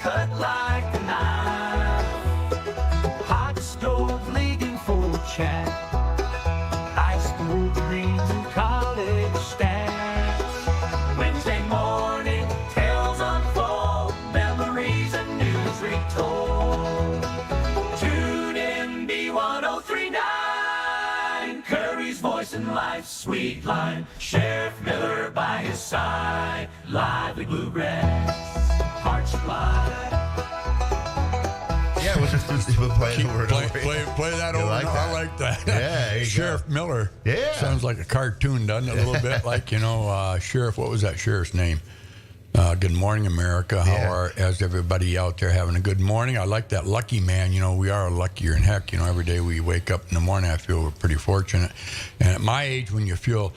cut like a knife. Hot stove leading full chat. High school dreams and college stats. Wednesday morning, tales unfold, memories and news retold. Tune in B103.9, Currie's voice in life's sweet line. Sheriff Miller by his side, lively bluegrass, hearts fly. Yeah, we'll play it over and over. Play that over. Like that? I like that. Yeah, Sheriff Miller. Yeah. Sounds like a cartoon, doesn't it? A little bit like, Sheriff, what was that sheriff's name? Good morning, America. How is everybody out there having a good morning? I like that lucky man. We are luckier than heck. Every day we wake up in the morning, I feel we're pretty fortunate. And at my age, when you feel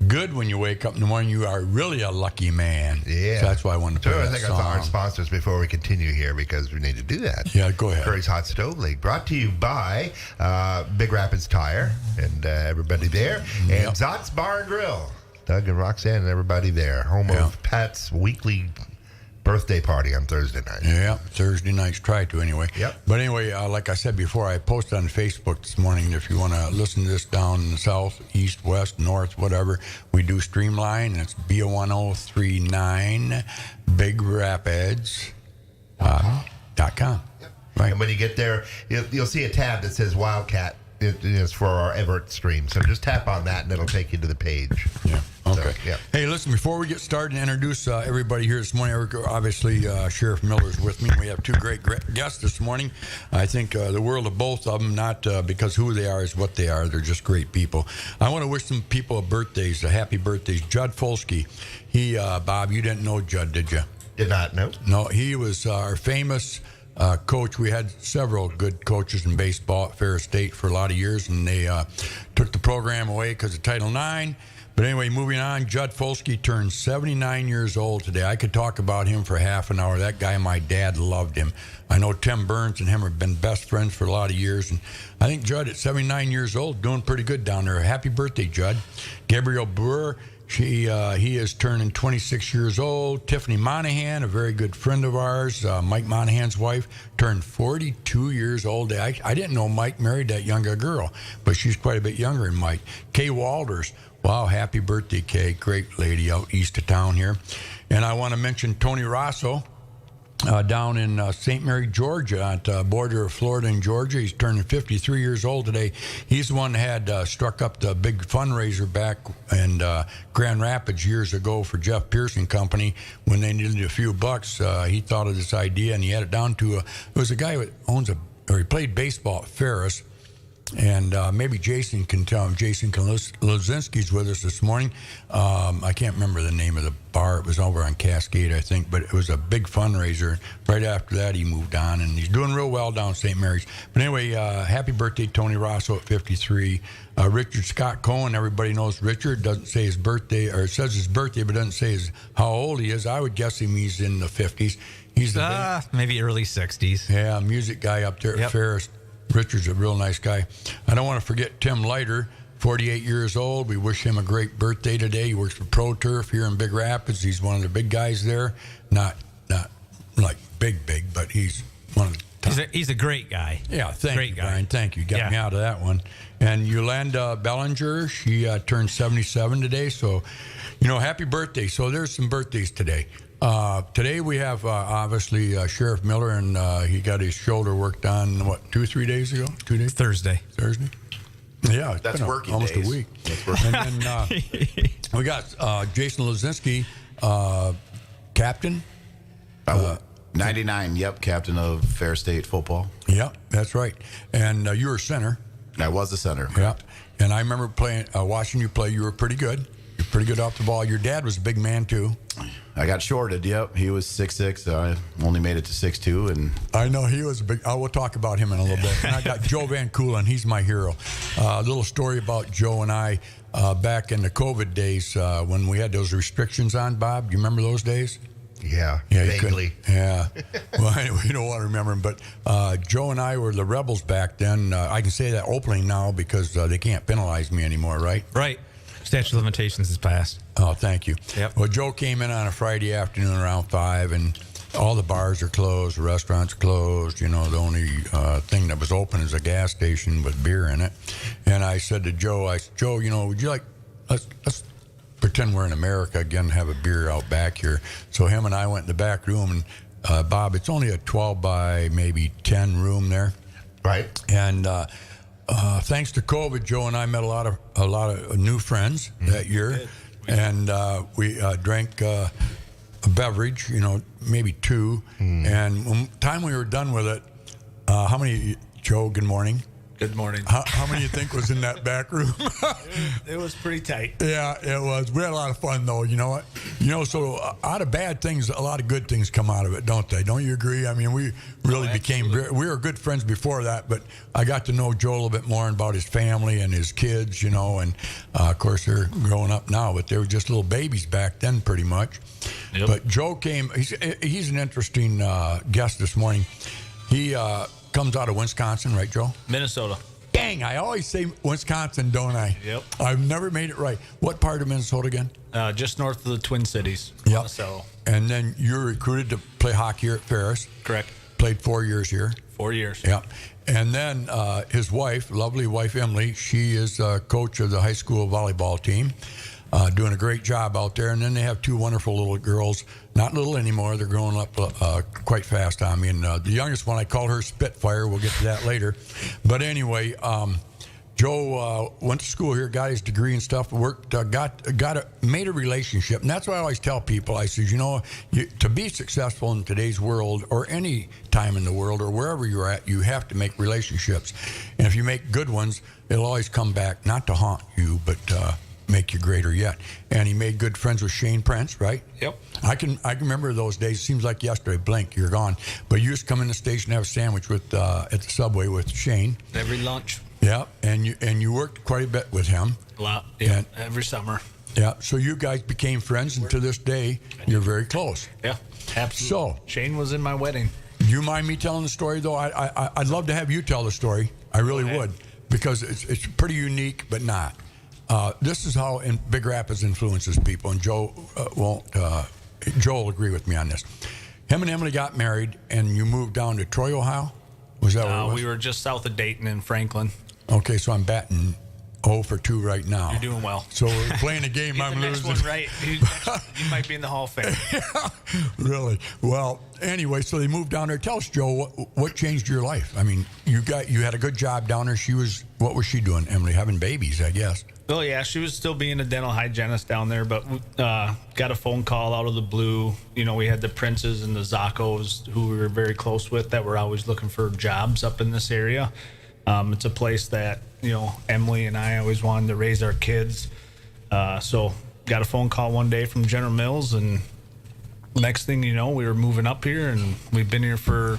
good when you wake up in the morning, you are really a lucky man. Yeah. So that's why I wanted to play that I think song. that's our sponsors before we continue here, because we need to do that. Yeah, go ahead. Currie's Hot Stove League, brought to you by Big Rapids Tire and everybody there. And Zot's Bar and Grill. Doug and Roxanne and everybody there. Home of Pat's weekly birthday party on Thursday night. Yeah, Thursday nights try to anyway. Yep. But anyway, like I said before, I posted on Facebook this morning, if you want to listen to this down in the south, east, west, north, whatever, we do Streamline, and it's B103.9 Big Rapids .com. Yep. Right. And when you get there, you'll see a tab that says Wildcat. It is for our Everett stream. So just tap on that, and it'll take you to the page. Yeah. Okay. So, yeah. Hey, listen, before we get started and introduce everybody here this morning, obviously Sheriff Miller's with me. We have two great guests this morning. I think the world of both of them, not because who they are is what they are. They're just great people. I want to wish some people birthdays, happy birthdays. Judd Folsky. He, Bob, you didn't know Judd, did you? Did not know. No, he was our famous coach. We had several good coaches in baseball at Ferris State for a lot of years, and they took the program away because of Title IX. But anyway, moving on, Judd Folsky turned 79 years old today. I could talk about him for half an hour. That guy, my dad loved him. I know Tim Burns and him have been best friends for a lot of years, and I think Judd at 79 years old doing pretty good down there. Happy birthday, Judd. Gabrielle Brewer. He is turning 26 years old. Tiffany Monahan, a very good friend of ours, Mike Monahan's wife, turned 42 years old. I didn't know Mike married that younger girl, but she's quite a bit younger than Mike. Kay Walders, wow, happy birthday, Kay. Great lady out east of town here. And I want to mention Tony Rosso. Down in St. Mary, Georgia, at the border of Florida and Georgia. He's turning 53 years old today. He's the one that had struck up the big fundraiser back in Grand Rapids years ago for Jeff Pearson Company when they needed a few bucks. He thought of this idea, and he had it down to it was a guy who he played baseball at Ferris. And maybe Jason can tell him. Jason Lozinski's with us this morning. I can't remember the name of the bar. It was over on Cascade, I think. But it was a big fundraiser. Right after that, he moved on. And he's doing real well down St. Mary's. But anyway, happy birthday, Tony Rosso at 53. Richard Scott Cohen, everybody knows Richard. Doesn't say his birthday, or it says his birthday, but doesn't say how old he is. I would guess he's in the 50s. He's maybe early 60s. Yeah, music guy up there at Ferris. Richard's a real nice guy. I don't want to forget Tim Leiter, 48 years old. We wish him a great birthday today. He works for Pro Turf here in Big Rapids. He's one of the big guys there. Not like big, but he's one of the top. He's a great guy. Yeah, thank you, Brian. Thank you. Got me out of that one. And Yolanda Bellinger, she turned 77 today. So, happy birthday. So there's some birthdays today. Today we have obviously Sheriff Miller, and he got his shoulder worked on 2-3 days ago. 2 days. Thursday. Yeah, it's that's been working almost days. a week. That's working. And then we got Jason Lozinski, captain. 99. Yep, captain of Fair State football. Yep, that's right. And you were center. I was the center. Yeah, and I remember watching you play. You were pretty good. You're pretty good off the ball. Your dad was a big man too. I got shorted. Yep, he was 6'6". I only made it to 6'2", and I know he was a big. We'll talk about him in a little bit. And I got Joe Van Coolen. He's my hero. A little story about Joe and I back in the COVID days when we had those restrictions on. Bob, do you remember those days? Yeah, vaguely. Yeah. Well, anyway, you don't want to remember him, but Joe and I were the rebels back then. I can say that openly now because they can't penalize me anymore, right? Right. Statute of limitations is passed. Oh, thank you. Yep. Well, Joe came in on a Friday afternoon around 5, and all the bars are closed, the restaurants are closed. You know, the only thing that was open is a gas station with beer in it. And I said to Joe, Joe, you know, would you like, let's pretend we're in America again, have a beer out back here. So him and I went in the back room, and Bob, it's only a 12 by maybe 10 room there. Right. And thanks to COVID, Joe and I met a lot of new friends that year, and we drank a beverage, you know, maybe two. And when time we were done with it, how many? Joe, good morning. Good morning. How many you think was in that back room? It was pretty tight. Yeah, it was. We had a lot of fun, though. You know what? You know, so out of bad things, a lot of good things come out of it, don't they? Don't you agree? I mean, we really became, we were good friends before that, but I got to know Joe a little bit more about his family and his kids, you know, and of course they're growing up now, but they were just little babies back then pretty much. Yep. But Joe came, he's an interesting guest this morning. He comes out of Wisconsin, right, Joe? Minnesota. Dang, I always say Wisconsin, don't I? Yep. I've never made it right. What part of Minnesota again? Just north of the Twin Cities. Yep. So, And then you were recruited to play hockey here at Ferris. correct. Played 4 years here. 4 years. Yep. And then his wife, lovely wife Emily, she is coach of the high school volleyball team, doing a great job out there. And then they have two wonderful little girls, not little anymore. They're growing up quite fast on me. And the youngest one, I call her Spitfire. We'll get to that later. But anyway, Joe went to school here, got his degree and stuff, worked, made a relationship. And that's what I always tell people. I says, you know, to be successful in today's world or any time in the world or wherever you're at, you have to make relationships. And if you make good ones, it'll always come back, not to haunt you, but make you greater yet. And he made good friends with Shane Prince, right? Yep. I can remember those days. It seems like yesterday. Blink, you're gone. But you used to come in the station and have a sandwich with at the Subway with Shane. Every lunch. Yeah, and you worked quite a bit with him. A lot. Yeah. And- Every summer. Yeah, so you guys became friends, and to this day, you're very close. Yeah. Absolutely. So- Shane was in my wedding. Do you mind me telling the story, though? I'd love to have you tell the story. I really ahead. would, because it's pretty unique, but not. This is how Big Rapids influences people, and Joe Joe will agree with me on this. Him and Emily got married, and you moved down to Troy, Ohio? Was that what it was? We were just south of Dayton in Franklin. Okay, so I'm batting 0 for 2 right now. You're doing well. So we're playing a game Get I'm the next losing. one right. You might be in the Hall of Fame. Really? Well, anyway, so they moved down there. Tell us, Joe, what changed your life? I mean, you had a good job down there. What was she doing, Emily? Having babies, I guess. Well, yeah, she was still being a dental hygienist down there, but got a phone call out of the blue. You know, we had the Princes and the Zaccos, who we were very close with, that were always looking for jobs up in this area. It's a place that, you know, Emily and I always wanted to raise our kids. So got a phone call one day from General Mills, and next thing you know, we were moving up here, and we've been here for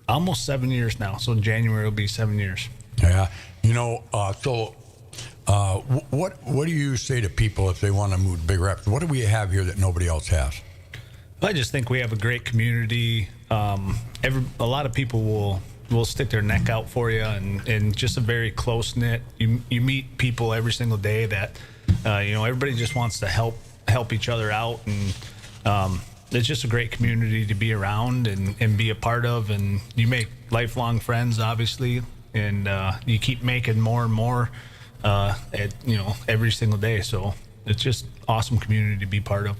almost 7 years now. So in January, it'll be 7 years. Yeah. You know, what do you say to people if they want to move to Big Rapids? What do we have here that nobody else has? I just think we have a great community. A lot of people will stick their neck out for you, and just a very close knit. You meet people every single day that you know, everybody just wants to help each other out, and it's just a great community to be around and be a part of. And you make lifelong friends, obviously, and you keep making more and more. Every single day. So it's just awesome community to be part of.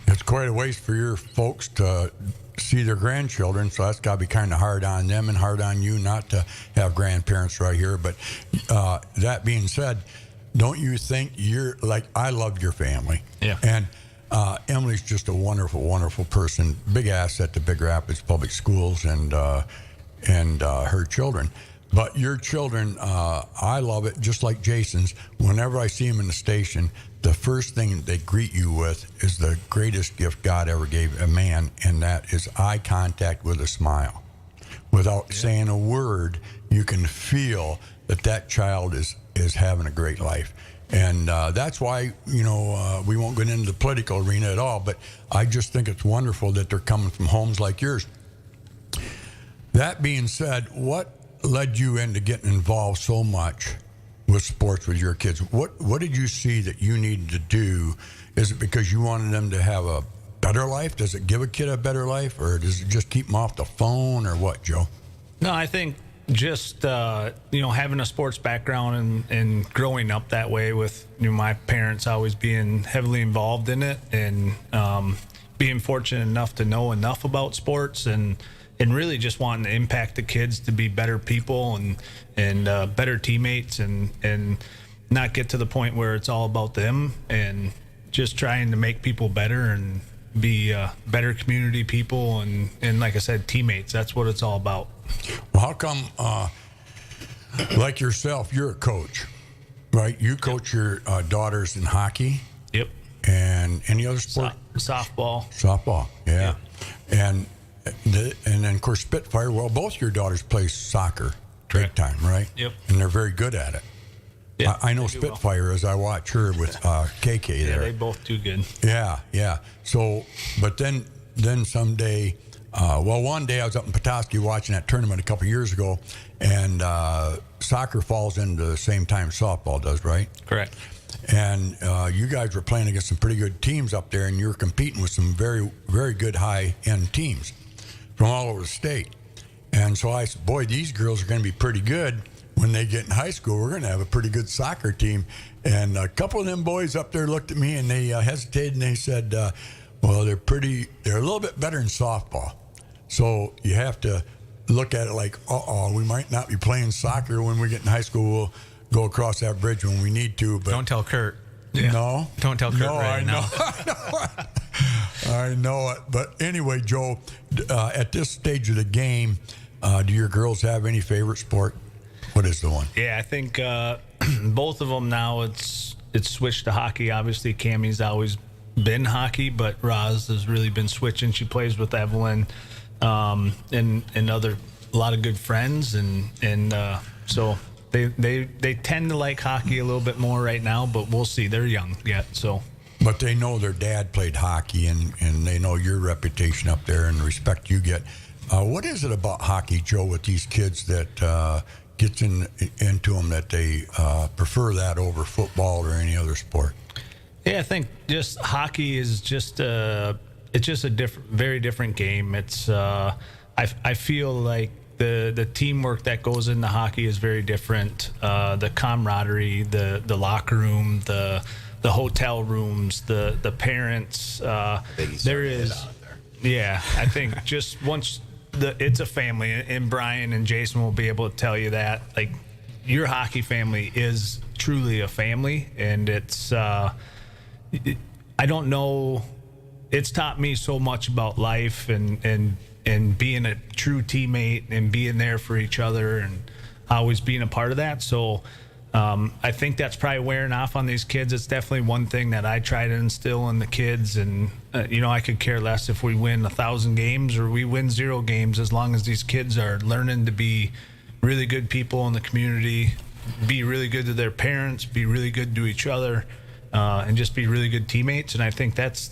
It's quite a ways for your folks to see their grandchildren, so that's got to be kind of hard on them and hard on you not to have grandparents right here. But that being said, don't you think I love your family? Yeah. And Emily's just a wonderful, wonderful person, big asset to Big Rapids Public Schools and her children. But your children, I love it, just like Jason's. Whenever I see them in the station, the first thing they greet you with is the greatest gift God ever gave a man, and that is eye contact with a smile. Without saying a word, you can feel that child is having a great life. And that's why, you know, we won't get into the political arena at all, but I just think it's wonderful that they're coming from homes like yours. That being said, what led you into getting involved so much with sports with your kids? What did you see that you needed to do? Is it because you wanted them to have better life? Does it give a kid a better life, or does it just keep them off the phone, or what, Joe? No, I think just having a sports background and growing up that way with my parents always being heavily involved in it, and being fortunate enough to know enough about sports and really just wanting to impact the kids to be better people and better teammates and not get to the point where it's all about them, and just trying to make people better and be better community people and like I said, teammates. That's what it's all about. Well, how come, like yourself, you're a coach, right? You coach your daughters in hockey. Yep. And any other sport? Softball. Softball, yeah. And then, of course, Spitfire. Well, both your daughters play soccer big time, right? Yep. And they're very good at it. Yep, I know they do well. Spitfire as I watch her with KK Yeah, there. they both do good. Yeah. So, but then someday, one day I was up in Petoskey watching that tournament a couple years ago, and soccer falls into the same time softball does, right? Correct. And you guys were playing against some pretty good teams up there, and you were competing with some very, very good high-end teams from all over the state. And so I said, boy, these girls are going to be pretty good when they get in high school. We're going to have a pretty good soccer team. And a couple of them boys up there looked at me, and they hesitated, and they said, well, they're a little bit better in softball. So you have to look at it like, we might not be playing soccer when we get in high school. We'll go across that bridge when we need to. But Don't tell Kurt. No. Don't tell Kurt I now. I know it. But anyway, Joe, at this stage of the game, do your girls have any favorite sport? What is the one? Yeah, I think both of them now it's switched to hockey. Obviously, Cammie's always been hockey, but Roz has really been switching. She plays with Evelyn and other a lot of good friends, and so they tend to like hockey a little bit more right now. But we'll see. They're young yet, so. But they know their dad played hockey, and they know your reputation up there and the respect you get. What is it about hockey, Joe, with these kids that gets into them that they prefer that over football or any other sport? Yeah, I think just hockey is just it's just a very different game. It's I feel like the teamwork that goes into hockey is very different. The camaraderie, the locker room, the hotel rooms, the parents. There is, yeah. I think just once it's a family, and Brian and Jason will be able to tell you that. Like, your hockey family is truly a family, and it's. I don't know. It's taught me so much about life and being a true teammate and being there for each other and always being a part of that. So I think that's probably wearing off on these kids. It's definitely one thing that I try to instill in the kids. And, I could care less if we win 1,000 games or we win 0 games, as long as these kids are learning to be really good people in the community, be really good to their parents, be really good to each other. And just be really good teammates. And I think that's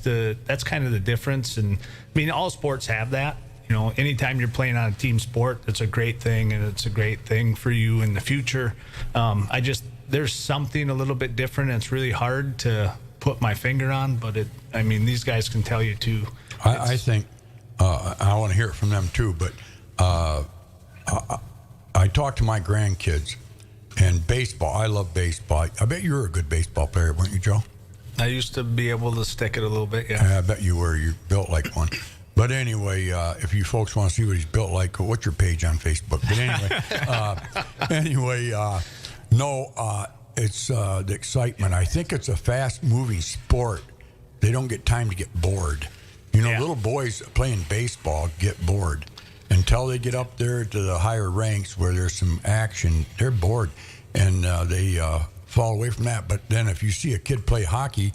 kind of the difference. And I mean, all sports have that. Anytime you're playing on a team sport, it's a great thing, and it's a great thing for you in the future. There's something a little bit different. And it's really hard to put my finger on, but these guys can tell you too. I think I want to hear it from them too. But I talk to my grandkids. And baseball, I love baseball. I bet you were a good baseball player, weren't you, Joe? I used to be able to stick it a little bit, yeah. I bet you were. You built like one. But anyway, if you folks want to see what he's built like, what's your page on Facebook? But anyway, it's the excitement. I think it's a fast-moving sport. They don't get time to get bored. Little boys playing baseball get bored. Until they get up there to the higher ranks where there's some action, they're bored, and they fall away from that. But then if you see a kid play hockey,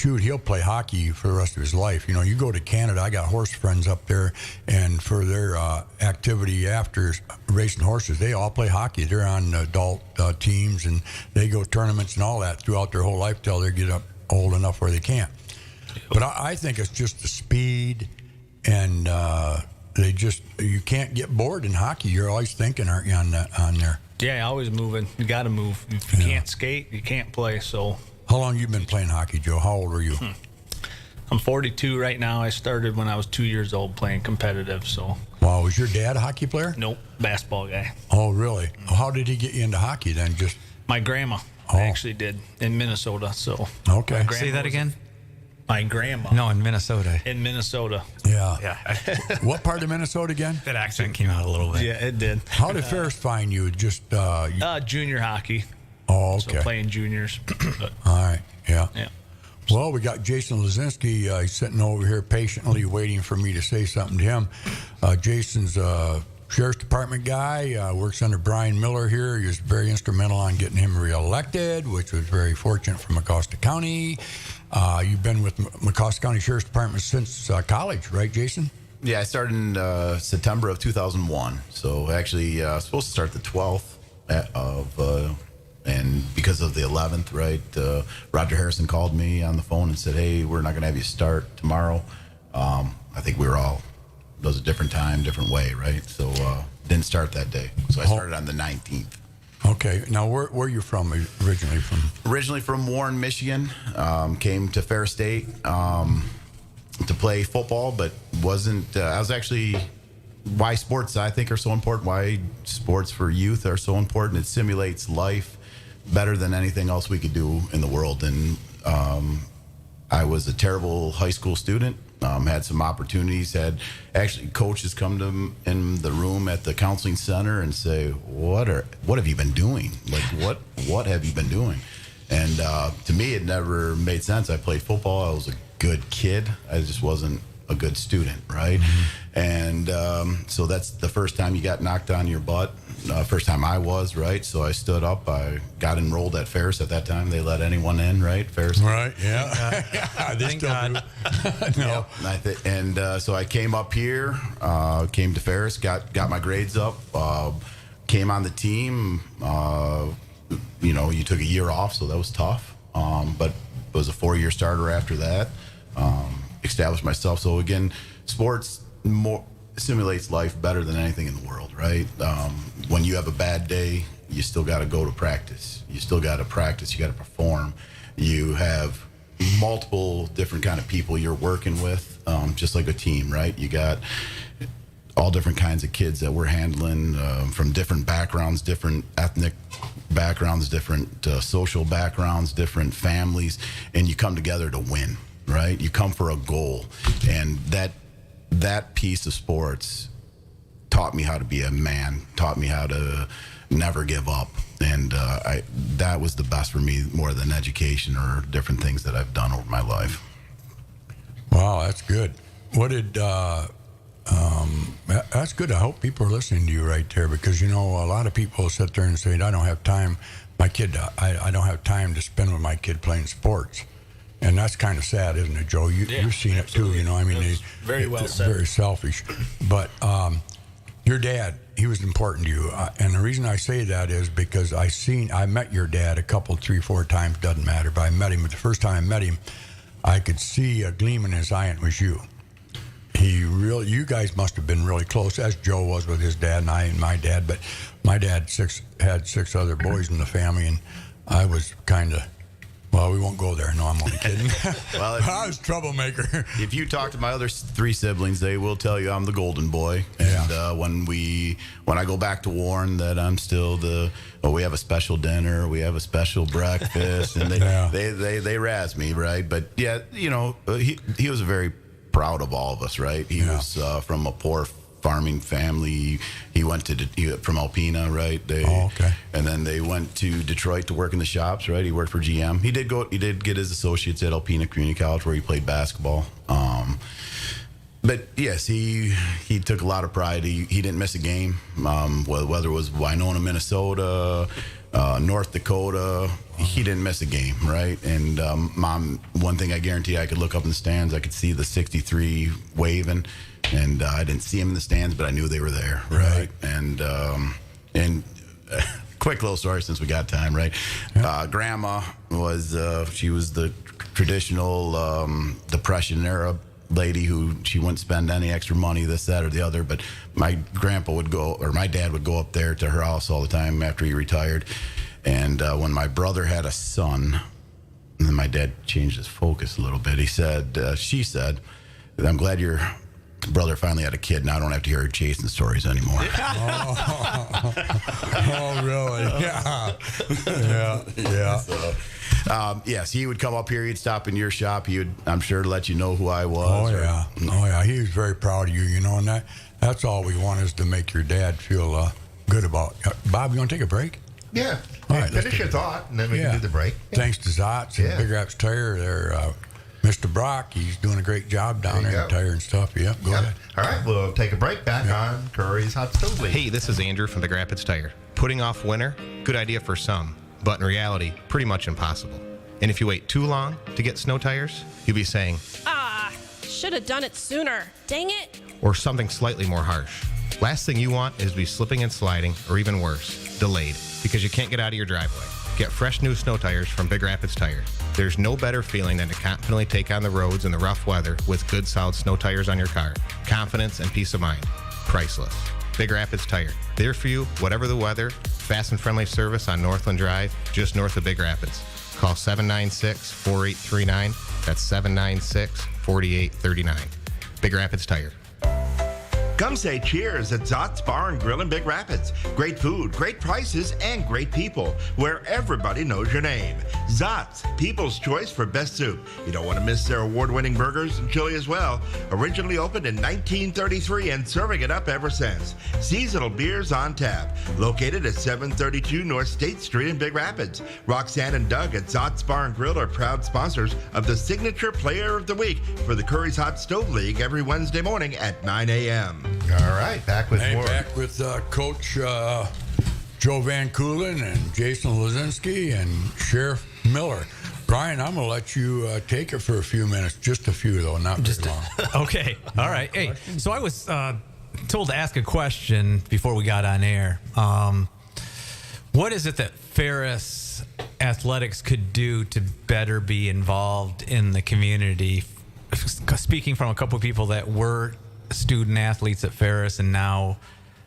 he'll play hockey for the rest of his life. You go to Canada, I got horse friends up there, and for their activity after racing horses, they all play hockey. They're on adult teams, and they go tournaments and all that throughout their whole life till they get up old enough where they can't. But I think it's just the speed and you can't get bored in hockey. You're always thinking, aren't you, on there? Yeah, always moving. You got to move. If you can't skate, you can't play. So. How long you been playing hockey, Joe? How old are you? I'm 42 right now. I started when I was 2 years old playing competitive. So Wow, was your dad a hockey player? nope, basketball guy. Oh, really? How did he get you into hockey then? Just My grandma Oh. actually did in Minnesota. So okay. grandma Say that was- again? my grandma No, in Minnesota. in Minnesota. Yeah. Yeah. What part of Minnesota again? That accent came out a little bit. Yeah, it did. How did Ferris find you? Just Junior hockey. oh, So okay. playing juniors. But, All right. Yeah. yeah. Well, we got Jason Lazinski. He's sitting over here patiently waiting for me to say something to him. Jason's a sheriff's department guy, works under Brian Miller here. He was very instrumental on getting him reelected, which was very fortunate for Mecosta County. You've been with Mecosta County Sheriff's Department since college, right, Jason? Yeah, I started in September of 2001. So actually, I was supposed to start the 12th and because of the 11th, right, Roger Harrison called me on the phone and said, hey, we're not going to have you start tomorrow. I think we were all, it was a different time, different way, right? So didn't start that day. So I started on the 19th. Okay. Now, where are you from originally? Originally from Warren, Michigan. Came to Fair State to play football, but wasn't. I was actually why sports I think are so important. Why sports for youth are so important. It simulates life better than anything else we could do in the world. And I was a terrible high school student. Had some opportunities. Had actually coaches come to in the room at the counseling center and say, "What have you been doing? Like what have you been doing?" And to me, it never made sense. I played football. I was a good kid. I just wasn't a good student, right? Mm-hmm. And so that's the first time you got knocked on your butt. First time I was, right? So I stood up. I got enrolled at Ferris at that time. They let anyone in, right? Ferris. Right. Yeah. Yeah, they Thank still God. do. No. And so I came up here, came to Ferris, got my grades up, came on the team. You took a year off, so that was tough. But it was a 4-year starter after that. Established myself. So again, sports more simulates life better than anything in the world, right? When you have a bad day, you still got to go to practice. You still got to practice. You got to perform. You have multiple different kind of people you're working with, just like a team, right? You got all different kinds of kids that we're handling from different backgrounds, different ethnic backgrounds, different social backgrounds, different families, and you come together to win, right? You come for a goal, and that piece of sports taught me how to be a man, taught me how to never give up, and that was the best for me more than education or different things that I've done over my life. Wow, that's good. What did that's good. I hope people are listening to you right there, because a lot of people sit there and say, I don't have time. I don't have time to spend with my kid playing sports. And that's kind of sad, isn't it, Joe? You've seen absolutely. it too, I mean, That's very well said. Very selfish. But your dad, he was important to you. And the reason I say that is because I met your dad a couple, 3, 4 times, doesn't matter, but I met him. But the first time I met him, I could see a gleam in his eye, and it was you. You guys must have been really close, as Joe was with his dad and I and my dad. But my dad had 6 other boys in the family, and I was kind of, well, we won't go there. No, I'm only kidding. Well, I was a troublemaker. If you talk to my other 3 siblings, they will tell you I'm the golden boy. Yeah. And when I go back to Warren, that I'm still we have a special dinner, we have a special breakfast, and they razz me, right? But yeah, he was very proud of all of us, right? He was from a poor farming family. He went from Alpena, right? Okay. And then they went to Detroit to work in the shops, right? He worked for GM. He did get his associates at Alpena Community College, where he played basketball. But yes, he took a lot of pride. He didn't miss a game, whether it was Winona, Minnesota, North Dakota. He didn't miss a game, right? And Mom, one thing I guarantee, I could look up in the stands, I could see the 63 waving, and I didn't see him in the stands, but I knew they were there, right? And quick little story since we got time, right? Yeah. Grandma was she was the traditional Depression era lady who she wouldn't spend any extra money, this, that, or the other. But my dad would go up there to her house all the time after he retired. And when my brother had a son, and then my dad changed his focus a little bit. He said, she said, I'm glad your brother finally had a kid. Now I don't have to hear her Jason stories anymore. Oh, really? Yeah. So, yes, he would come up here. He'd stop in your shop. He would, I'm sure, let you know who I was. Oh, yeah. He was very proud of you, and that's all we want is to make your dad feel good about. Bob, you want to take a break? Yeah. All right, let's Finish your thought, and then we Yeah. can do the break. Thanks to Zotz and Yeah. Big Raps Tire. They're Mr. Brock. He's doing a great job down There you there in go. tire and stuff. Yep. Go Yep. ahead. All right, we'll take a break back on Currie's Hot Stove League. Hey, this is Andrew from Big Rapids Tire. Putting off winter, good idea for some, but in reality, pretty much impossible. And if you wait too long to get snow tires, you'll be saying, Should have done it sooner. Dang it. or something slightly more harsh. Last thing you want is to be slipping and sliding, or even worse, delayed, because you can't get out of your driveway. Get fresh new snow tires from Big Rapids Tire. There's no better feeling than to confidently take on the roads in the rough weather with good solid snow tires on your car. Confidence and peace of mind. Priceless. Big Rapids Tire. There for you, whatever the weather. Fast and friendly service on Northland Drive, just north of Big Rapids. Call 796-4839. That's 796-4839. Big Rapids Tire. Come say cheers at Zot's Bar and Grill in Big Rapids. Great food, great prices, and great people, where everybody knows your name. Zot's, people's choice for best soup. You don't want to miss their award-winning burgers and chili as well. Originally opened in 1933 and serving it up ever since. Seasonal beers on tap. Located at 732 North State Street in Big Rapids. Roxanne and Doug at Zot's Bar and Grill are proud sponsors of the Signature Player of the Week for the Currie's Hot Stove League every Wednesday morning at 9 a.m. All right, back with more. Back with Coach Joe Van Coolen and Jason Lazinski and Sheriff Miller. Brian, I'm going to let you take it for a few minutes. Just a few, though, not very long. Okay. All right. Hey, so I was told to ask a question before we got on air. What is it that Ferris Athletics could do to better be involved in the community? Speaking from a couple of people that were student athletes at Ferris and now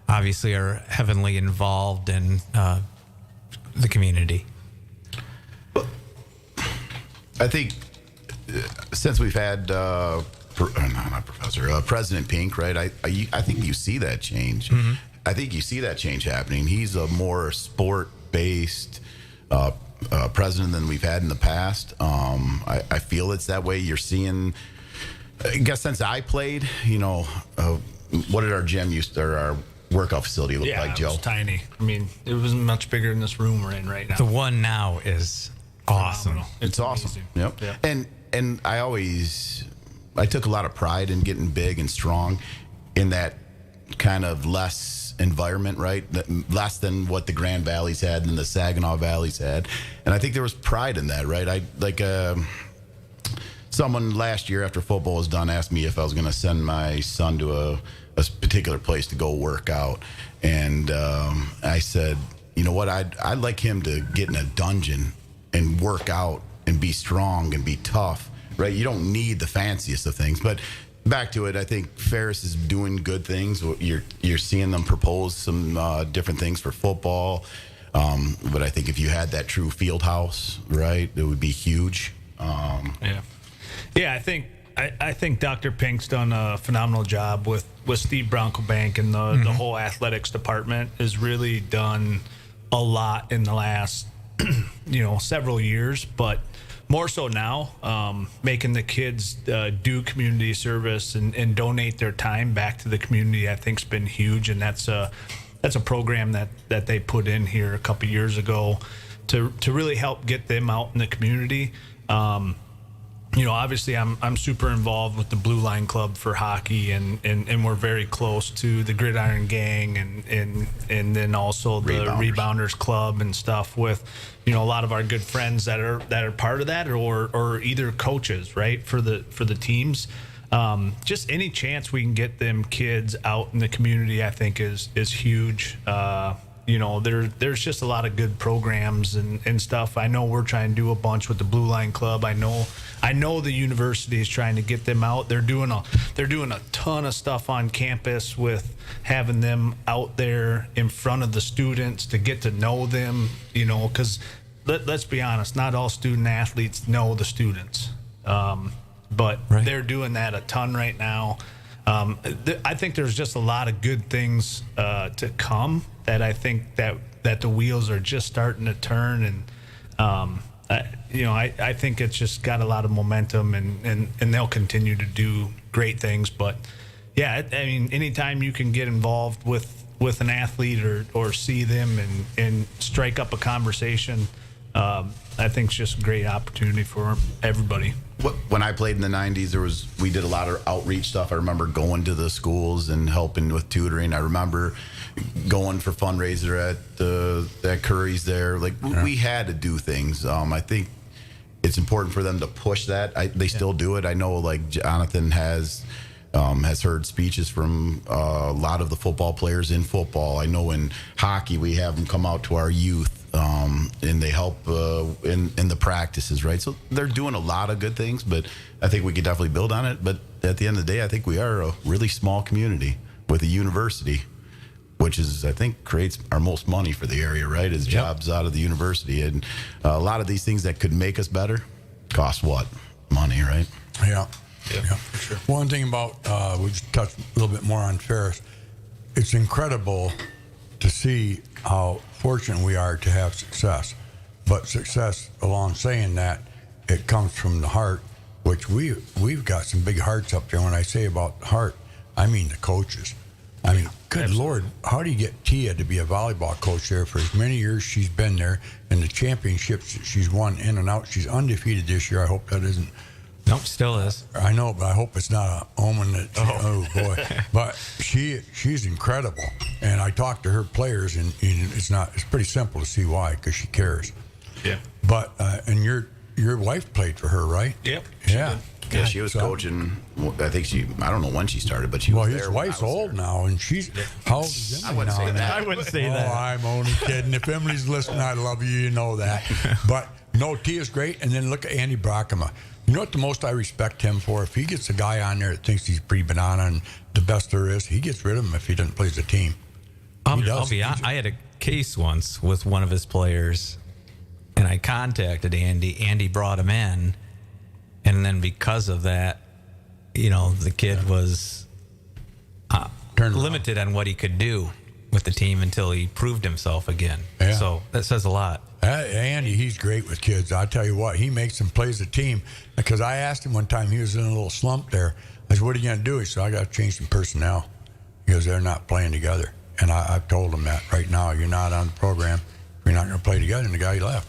obviously are heavily involved in the community. I think since we've had President Pink, right? I think you see that change. Mm-hmm. I think you see that change happening. He's a more sport-based president than we've had in the past. I feel it's that way. You're seeing. I guess since I played, what did our gym or our workout facility look like, Joe? It was tiny. I mean, it was much bigger than this room we're in right now. The one now is awesome. Phenomenal. It's awesome. amazing. Yep. Yeah. And I took a lot of pride in getting big and strong in that kind of less environment, right? Less than what the Grand Valleys had and the Saginaw Valleys had. And I think there was pride in that, right? Someone last year after football was done asked me if I was going to send my son to a particular place to go work out. And I said, you know what? I'd like him to get in a dungeon and work out and be strong and be tough, right? You don't need the fanciest of things. But back to it, I think Ferris is doing good things. You're seeing them propose some different things for football. But I think if you had that true field house, right, it would be huge. Yeah, I think Dr. Pink's done a phenomenal job with Steve Broncobank and the whole athletics department has really done a lot in the last several years, but more so now, making the kids do community service and donate their time back to the community, I think has been huge, and that's a program that they put in here a couple years ago to really help get them out in the community. Obviously I'm super involved with the Blue Line Club for hockey and we're very close to the Gridiron Gang and then also the Rebounders Club and stuff with, a lot of our good friends that are part of that or either coaches, right, for the teams. Just any chance we can get them kids out in the community, I think is huge. There's just a lot of good programs and stuff. I know we're trying to do a bunch with the Blue Line Club. I know the university is trying to get them out. They're doing a ton of stuff on campus with having them out there in front of the students to get to know them, because let's be honest, not all student athletes know the students, but Right. they're doing that a ton right now. I think there's just a lot of good things to come that I think that the wheels are just starting to turn, and I think it's just got a lot of momentum, and they'll continue to do great things. But yeah, I mean, anytime you can get involved with an athlete or see them and strike up a conversation, I think it's just a great opportunity for everybody. When I played in the 90s, we did a lot of outreach stuff. I remember going to the schools and helping with tutoring. I remember going for fundraiser at Currie's there. Like, we had to do things. I think it's important for them to push that. They still do it. I know, like, Jonathan has heard speeches from a lot of the football players in football. I know in hockey we have them come out to our youth, and they help in the practices, right? So they're doing a lot of good things, but I think we could definitely build on it. But at the end of the day, I think we are a really small community with a university, which is, I think, creates our most money for the area, right? Is jobs out of the university. And a lot of these things that could make us better cost what? Money, right? Yeah, for sure. One thing about, we just touched a little bit more on Ferris. It's incredible to see how fortunate we are to have success. But success, along saying that, it comes from the heart, which we've got some big hearts up there. When I say about heart, I mean the coaches. I mean, good Lord, how do you get Tia to be a volleyball coach there for as many years she's been there, and the championships that she's won in and out? She's undefeated this year. I hope that isn't. Nope, still is. I know, but I hope it's not a omen that. Oh boy! But she's incredible, and I talked to her players, and it's pretty simple to see why, because she cares. Yeah. But and your wife played for her, right? Yep. Yeah. Yeah, she was coaching. I think I don't know when she started, but she was there. Well, his wife's old now, and she's how old is Emily now? I wouldn't say that. Oh, I'm only kidding. If Emily's listening, I love you. You know that. But no, Tia's great. And then look at Andy Brockema. You know what the most I respect him for? If he gets a guy on there that thinks he's pretty banana and the best there is, he gets rid of him if he doesn't play the team. I'll be honest. I had a case once with one of his players, and I contacted Andy. Andy brought him in, and then because of that, the kid was limited on what he could do with the team until he proved himself again. Yeah. So that says a lot. Andy, he's great with kids. I tell you what, he makes them play as a team. Because I asked him one time, he was in a little slump there. I said, "What are you going to do?" He said, "I got to change some personnel because they're not playing together." And I've told him that right now, you're not on the program. You're not going to play together. And the guy left.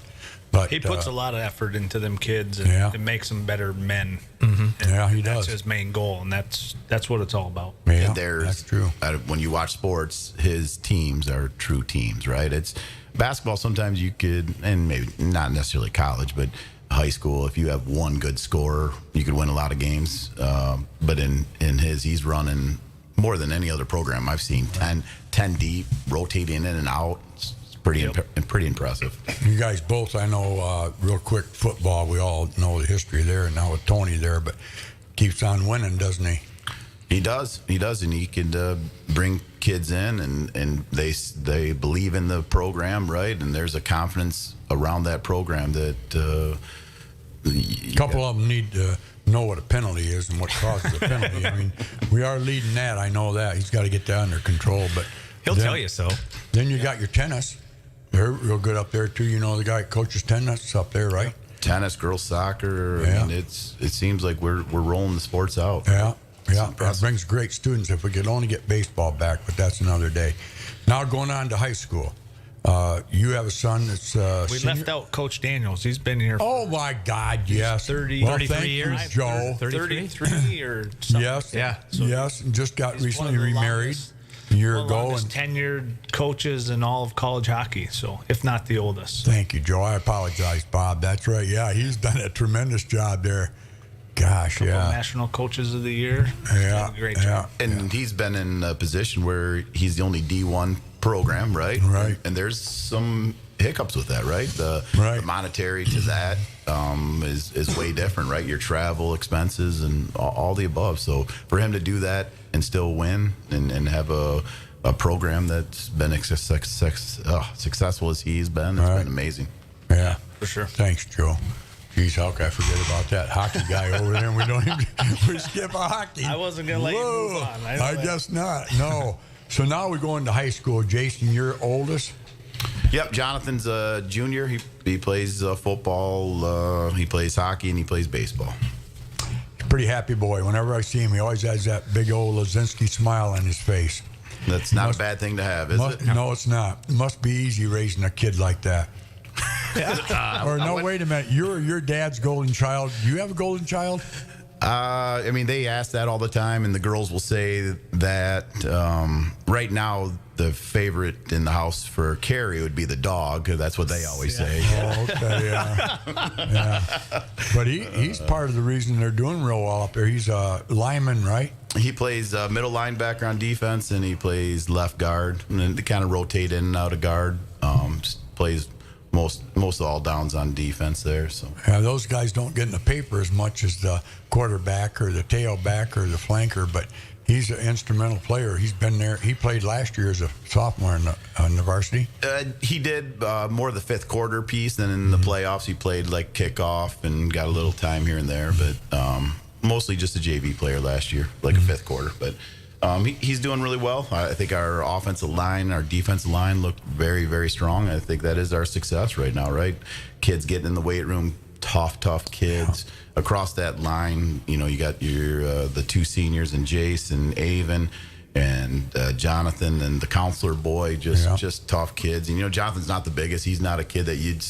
But He puts a lot of effort into them kids, and Yeah. it makes them better men. Mm-hmm. And Yeah, he that's does. his main goal, and that's what it's all about. yeah, And that's true. When you watch sports, his teams are true teams, right? It's basketball. Sometimes you could, and maybe not necessarily college, but high school, if you have one good scorer, you could win a lot of games. But in his, he's running more than any other program I've seen. 10 deep, rotating in and out. It's pretty impressive. You guys both, I know, real quick, football, we all know the history there, and now with Tony there, but keeps on winning, doesn't he? He does, and he can bring kids in, and they believe in the program, right? And there's a confidence around that program that A couple of them need to know what a penalty is and what causes a penalty. I mean, we are leading that. I know that. He's got to get that under control. But He'll tell you so. Then you got your tennis. They're real good up there, too. You know the guy that coaches tennis up there, right? tennis, girls soccer. Yeah. I mean, it seems like we're rolling the sports out. Yeah. That brings great students. If we could only get baseball back, but that's another day. Now going on to high school. You have a son that's we senior? left out Coach Daniels. He's been here for Oh my God! Yes, 30, well, 33 thank you, years. Joe. 33 or something. Yes, Yeah. yes, and just got He's recently one of the remarried longest- a year one of the ago. longest And tenured coaches in all of college hockey. So, if not the oldest. thank you, Joe. I apologize, Bob. That's right. Yeah, he's done a tremendous job there. Gosh, Couple yeah, National Coaches of the Year. yeah, Did a great yeah. job. And he's been in a position where he's the only D1 program, right? Right. And there's some hiccups with that, right? The monetary to that is way different, right? Your travel expenses and all the above. So for him to do that and still win and have a program that's been successful as he's been, it's Right. been amazing. Yeah. for sure. Thanks, Joe. Geez, how could I forget about that hockey guy over there? We don't even we skip hockey. I wasn't gonna let you move on. I guess not. No. So now we go into high school. Jason, you're oldest. Yep, Jonathan's a junior. He plays football, he plays hockey, and he plays baseball. Pretty happy boy. Whenever I see him, he always has that big old Lazinski smile on his face. That's not a bad thing to have, is it? No, it's not. It must be easy raising a kid like that. Or no, wait a minute. You're your dad's golden child. Do you have a golden child? I mean, they ask that all the time, and the girls will say that right now the favorite in the house for Currie would be the dog. That's what they always say. Oh, okay, yeah. But he's part of the reason they're doing real well up there. He's a lineman, right? He plays middle linebacker on defense, and he plays left guard, and then they kind of rotate in and out of guard. Just plays most of all downs on defense there. So yeah, those guys don't get in the paper as much as the quarterback or the tailback or the flanker, but he's an instrumental player. He's been there. He played last year as a sophomore in the varsity. He did more of the fifth quarter piece, and in the playoffs he played like kickoff and got a little time here and there, but mostly just a JV player last year, like a fifth quarter. But he's doing really well. I think our offensive line, our defensive line looked very, very strong. I think that is our success right now, right? Kids getting in the weight room, tough kids. Yeah. Across that line, you know, you got your the two seniors and Jace and Avon and Jonathan and the counselor boy, just tough kids. And, you know, Jonathan's not the biggest. He's not a kid that you'd,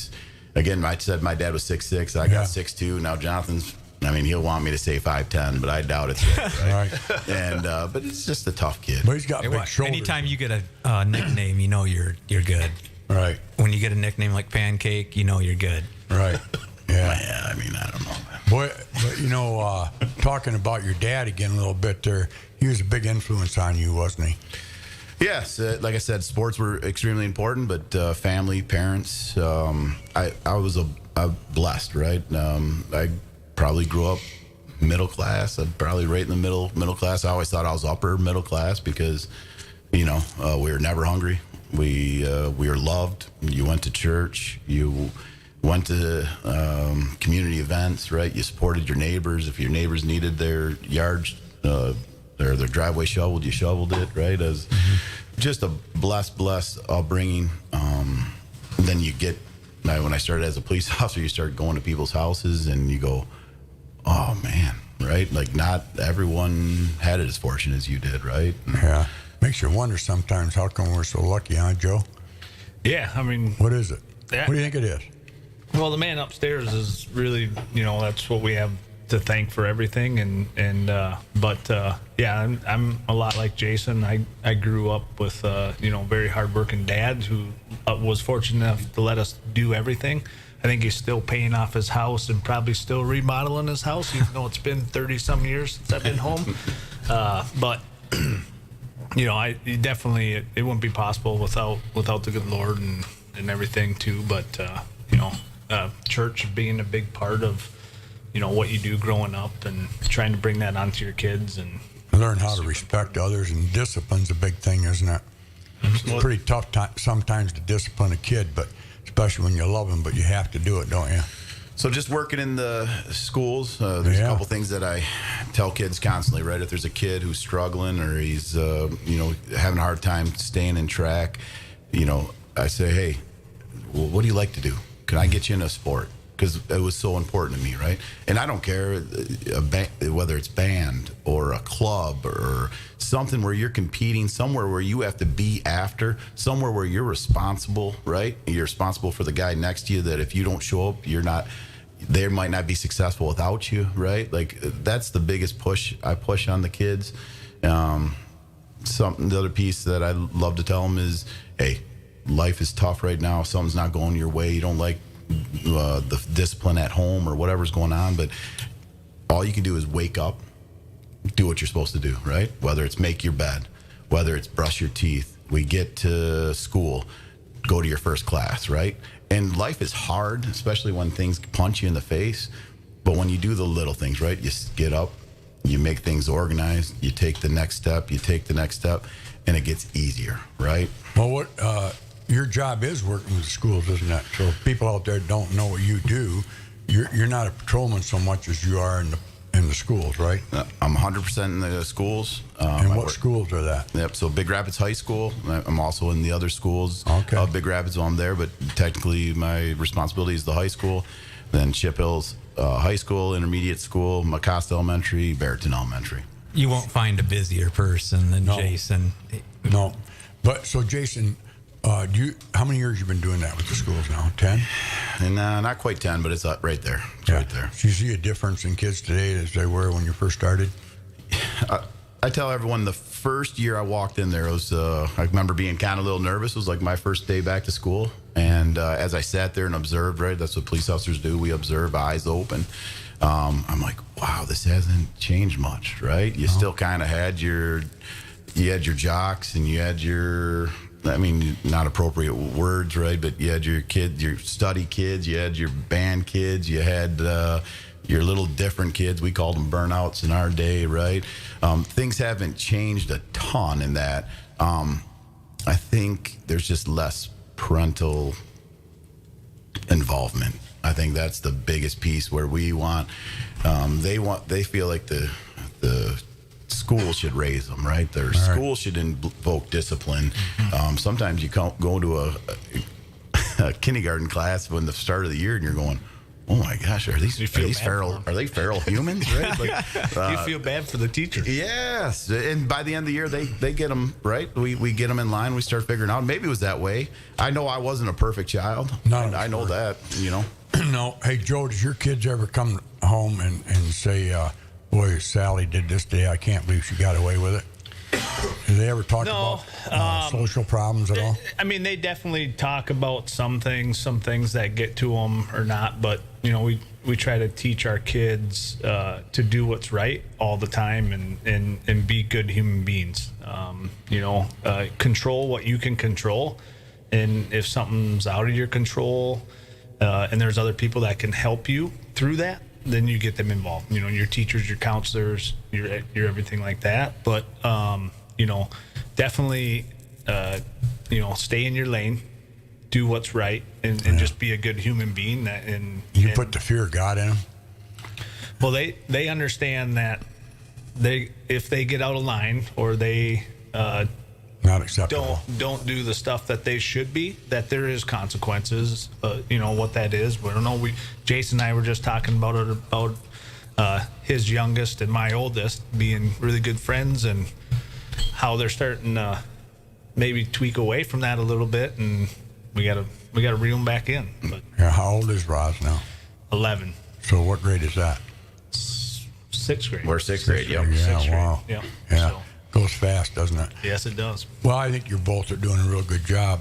again, I said my dad was 6'6". I got 6'2". Now Jonathan's, I mean, he'll want me to say 5'10", but I doubt it's right. And but it's just a tough kid. But he's got big shoulders. Anytime you get a nickname, you know you're good. Right. When you get a nickname like Pancake, you know you're good. Right. Yeah. I mean, I don't know. Boy, but you know, talking about your dad again a little bit there, he was a big influence on you, wasn't he? Yes, like I said, sports were extremely important, but family, parents, I was a blessed, right? I probably grew up middle class. I'm probably right in the middle class. I always thought I was upper middle class because, you know, we were never hungry. We were loved. You went to church. You went to community events, right? You supported your neighbors. If your neighbors needed their yards, their driveway shoveled, you shoveled it, right? As just a blessed upbringing. Then you get, when I started as a police officer, you start going to people's houses and you go, oh man, right? Like not everyone had it as fortunate as you did, right? Yeah. Makes you wonder sometimes how come we're so lucky, huh, Joe? Yeah, I mean, what is it? What do you think it is? Well, the man upstairs is really, you know, that's what we have to thank for everything. But I'm a lot like Jason. I grew up with, you know, very hardworking dad who was fortunate enough to let us do everything. I think he's still paying off his house and probably still remodeling his house, even though it's been 30 some years since I've been home. But you know, it wouldn't be possible without the good Lord and everything too. But you know, church being a big part of, you know, what you do growing up and trying to bring that onto your kids and learn how to respect others, and discipline's a big thing, isn't it? It's pretty tough sometimes to discipline a kid, but especially when you love them, but you have to do it, don't you? So just working in the schools, there's a couple things that I tell kids constantly, right? If there's a kid who's struggling or he's, you know, having a hard time staying in track, you know, I say, hey, well, what do you like to do? Can I get you in a sport? Because it was so important to me, right? And I don't care whether it's band or a club or something where you're competing, somewhere where you have to be after, somewhere where you're responsible, right? You're responsible for the guy next to you, that if you don't show up, they might not be successful without you, right? Like that's the biggest push I push on the kids. The other piece that I love to tell them is, hey, life is tough right now. If something's not going your way, you don't like the discipline at home or whatever's going on, but all you can do is wake up, do what you're supposed to do, right? Whether it's make your bed, whether it's brush your teeth, we get to school, go to your first class, right? And life is hard, especially when things punch you in the face, but when you do the little things, right? You get up, you make things organized, you take the next step, and it gets easier, right? Well, your job is working with schools, isn't it? So if people out there don't know what you do, you're not a patrolman so much as you are in the schools, right? I'm 100% in the schools. And what schools are that? Yep. So Big Rapids High School. I'm also in the other schools. Okay. Big Rapids, I'm there, but technically my responsibility is the high school. Then Chip Hills High School, Intermediate School, Macosta Elementary, Barreton Elementary. You won't find a busier person than No. Jason. No. But so Jason, how many years you been doing that with the schools now? 10? And not quite 10, but it's right there. It's right there. Do you see a difference in kids today as they were when you first started? I tell everyone the first year I walked in there, I remember being kind of a little nervous. It was like my first day back to school. And as I sat there and observed, right, that's what police officers do. We observe, eyes open. I'm like, wow, this hasn't changed much, right? You still kind of had your jocks and you had your, not appropriate words, right? But you had your kids, your study kids, you had your band kids, you had your little different kids. We called them burnouts in our day, right? Things haven't changed a ton in that. I think there's just less parental involvement. I think that's the biggest piece where we want, they feel like the school should raise them, right? Their school should invoke discipline. Sometimes you can't go to a kindergarten class when the start of the year and you're going, oh my gosh, are these feral? Are they feral humans? Right? Like, you feel bad for the teacher. Yes, and by the end of the year, they get them right. We get them in line. We start figuring out. Maybe it was that way. I know I wasn't a perfect child. I know that. No. Hey, Joe, does your kids ever come home and say, boy, Sally did this today. I can't believe she got away with it. Do they ever talk about social problems at all? I mean, they definitely talk about some things that get to them or not. But, we try to teach our kids to do what's right all the time and be good human beings. Control what you can control. And if something's out of your control and there's other people that can help you through that, then you get them involved. Your teachers, your counselors, your everything like that. But definitely, stay in your lane, do what's right, and just be a good human being. You put the fear of God in them. Well, they understand that if they get out of line or they not acceptable. Don't do the stuff that they should be, that there is consequences. What that is. We don't know. Jason and I were just talking about it, about his youngest and my oldest being really good friends and how they're starting to maybe tweak away from that a little bit, and we gotta reel them back in. But how old is Roz now? 11. So what grade is that? 6th grade. We're 6th grade. Yep. Yeah, 6th wow. grade. Yeah. So, goes fast, doesn't it? yes, it does. Well, I think you both are doing a real good job.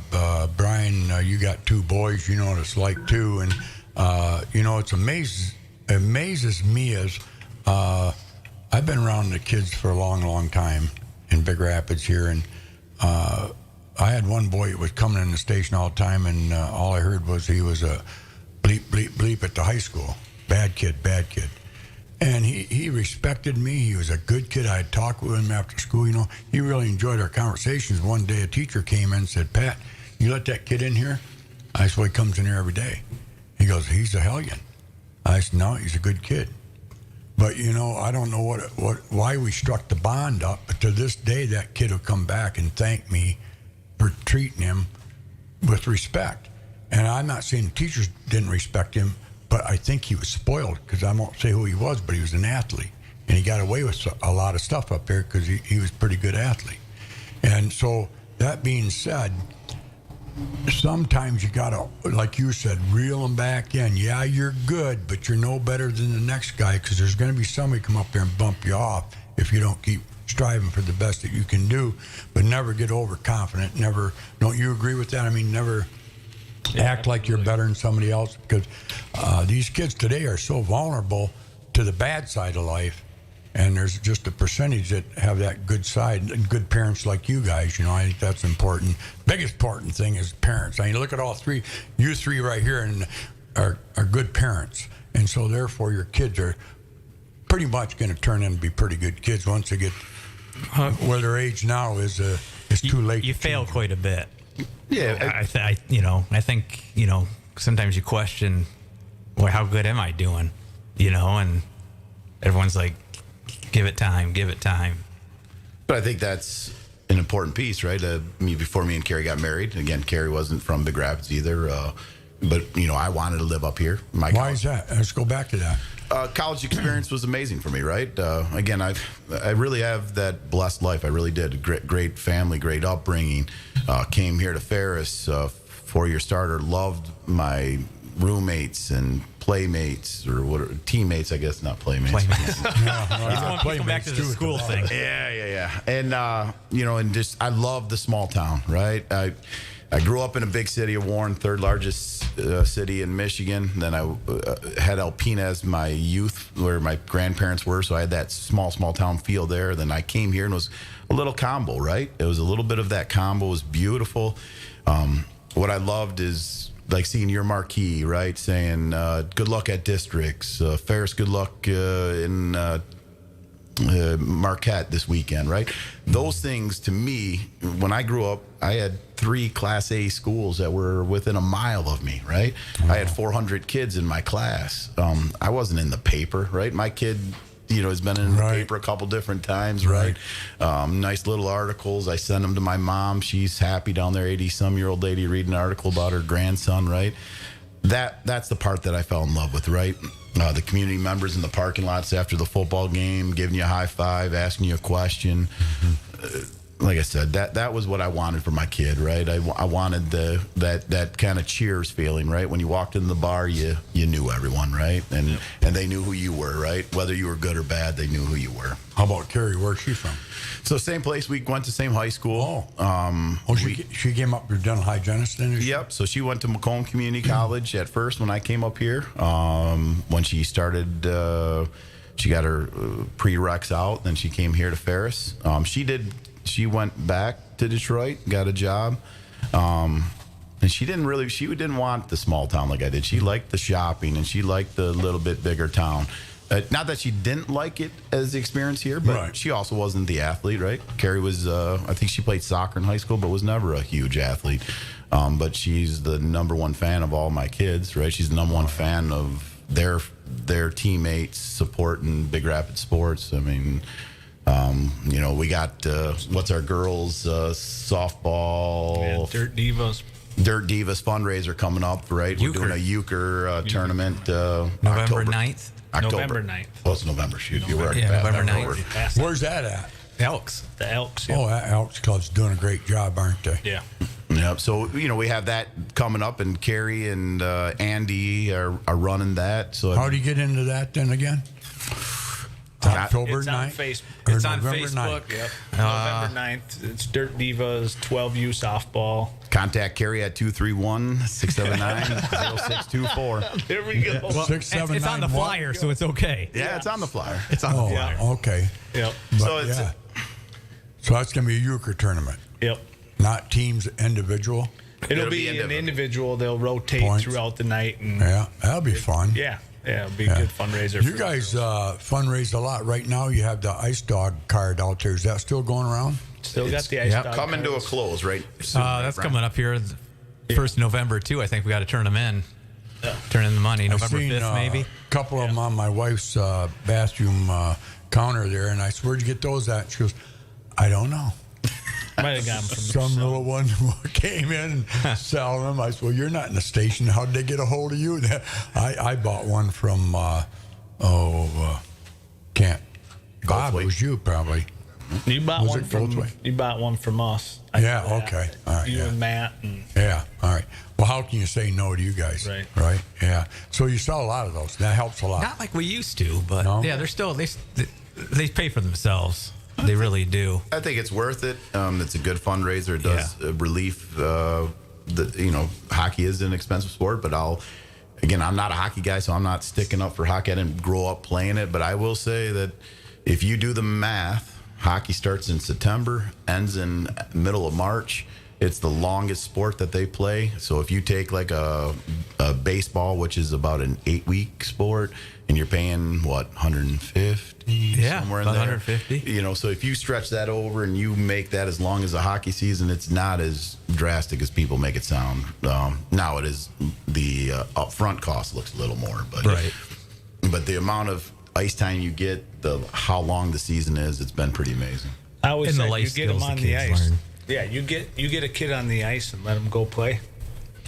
Brian, you got 2 boys. You know what it's like, too. And, it's amazes me as I've been around the kids for a long, long time in Big Rapids here. And I had one boy that was coming in the station all the time, and all I heard was he was a bleep, bleep, bleep at the high school. Bad kid. And he respected me. He was a good kid. I had talked with him after school. He really enjoyed our conversations. One day a teacher came in and said, Pat, you let that kid in here? I said, well, he comes in here every day. He goes, he's a hellion. I said, no, he's a good kid. But, I don't know why we struck the bond up, but to this day, that kid will come back and thank me for treating him with respect. And I'm not saying the teachers didn't respect him, but I think he was spoiled, because I won't say who he was, but he was an athlete. And he got away with a lot of stuff up there because he was a pretty good athlete. And so that being said, sometimes you got to, like you said, reel them back in. Yeah, you're good, but you're no better than the next guy, because there's going to be somebody come up there and bump you off if you don't keep striving for the best that you can do, but never get overconfident. Never, don't you agree with that? I mean, never act like you're better than somebody else, because these kids today are so vulnerable to the bad side of life, and there's just a percentage that have that good side, and good parents like you guys. I think that's important. Biggest important thing is parents. I mean, look at all three, you three right here, and are good parents, and so therefore your kids are pretty much going to turn in to be pretty good kids once they get where their age now is. It's too late. You fail quite a bit. Yeah, I think sometimes you question, well, how good am I doing? And everyone's like, give it time. but I think that's an important piece, right? Before me and Currie got married, again, Currie wasn't from Big Rapids either, but I wanted to live up here. Why is that? Let's go back to that. College experience was amazing for me, right? Again, I really have that blessed life. I really did. Great family, great upbringing. Came here to Ferris, 4-year starter. Loved my roommates and playmates, or teammates, I guess, not playmates. He's going back to the school thing. Yeah. And and just I love the small town, right? I grew up in a big city of Warren, third largest city in Michigan. Then I had Alpena as my youth, where my grandparents were. So I had that small town feel there. Then I came here and it was a little combo, right? It was a little bit of that combo. It was beautiful. What I loved is like seeing your marquee, right? Saying, good luck at districts. Ferris, good luck in Marquette this weekend, right? Those things to me, when I grew up, I had 3 Class A schools that were within a mile of me, right? I had 400 kids in my class. I wasn't in the paper, right? My kid, has been in the paper a couple different times, right? Nice little articles. I send them to my mom. She's happy down there, 80-some-year-old lady reading an article about her grandson, right? That's the part that I fell in love with, right? The community members in the parking lots after the football game, giving you a high five, asking you a question. Like I said, that was what I wanted for my kid, right? I wanted that kind of cheers feeling, right? When you walked in the bar, you knew everyone, right? And they knew who you were, right? Whether you were good or bad, they knew who you were. How about Currie? Where's she from? So same place. We went to same high school. She came up with dental hygienist then? Yep. So she went to Macomb Community College at first when I came up here. When she started, she got her prereqs out. Then she came here to Ferris. She went back to Detroit, got a job. And she didn't want the small town like I did. She liked the shopping and she liked the little bit bigger town. Not that she didn't like it as the experience here, but she also wasn't the athlete, right? Currie was, I think she played soccer in high school, but was never a huge athlete. But she's the number one fan of all my kids, right? She's the number one fan of their teammates supporting Big Rapids sports. I mean, we got, what's our girls, softball. Dirt Divas fundraiser coming up, right? We're doing a euchre tournament. November 9th. November 9th. Oh, it's November. Shoot, you were. Yeah, November 9th. Where's that at? Elks. The Elks. Oh, that Elks Club's doing a great job, aren't they? Yeah. Yep. So, we have that coming up, and Currie and Andy are running that. So how do you get into that then again? October It's on 9th? Facebook. It's on November Facebook. 9th. Yep. November 9th. It's Dirt Divas 12U softball. Contact Currie at 231-679-0624. There we go. Well, it's on the flyer, so it's okay. Yeah, it's on the flyer. It's on the flyer. Okay. Yep. So that's going to be a euchre tournament. Yep. Not teams individual. It'll be an individual. They'll rotate Points. throughout the night. And Yeah, that'll be fun. Yeah, it'll be a good fundraiser. You guys fundraise a lot. Right now, you have the Ice Dog card out there. Is that still going around? Still got the ice dog coming to a cards. close, right? Soon, That's right? coming up here. First November, too. I think we got to turn them in. Turn in the money. November 5th, maybe. A couple of them on my wife's bathroom counter there, and I said, "Where'd you get those at?" She goes, "I don't know." Might have gotten from Some little one came in and selling them. I said, "Well, you're not in the station. How did they get a hold of you?" I bought one from can't. Bob, it was you probably. You bought Was one it from Goldthwait? You bought one from us. Yeah, okay. All right, You yeah. and Matt. And Yeah, all right. Well, how can you say no to you guys? Right. Right? Yeah. So you sell a lot of those. That helps a lot. Not like we used to, but No? yeah, they're still they pay for themselves. They really do. I think it's worth it. It's a good fundraiser. It does relief. Hockey is an expensive sport, but I'm not a hockey guy, so I'm not sticking up for hockey. I didn't grow up playing it, but I will say that if you do the math, hockey starts in September, ends in middle of March. It's the longest sport that they play. So if you take like a baseball, which is about an 8-week sport, and you're paying what, 150? Yeah, somewhere in about there. 150. So if you stretch that over and you make that as long as a hockey season, it's not as drastic as people make it sound. Now it is, the upfront cost looks a little more, but Right. But the amount of ice time you get, how long the season is, it's been pretty amazing. I always And the said life you get him skills the on the kids ice. learn. Yeah, you get a kid on the ice and let him go play.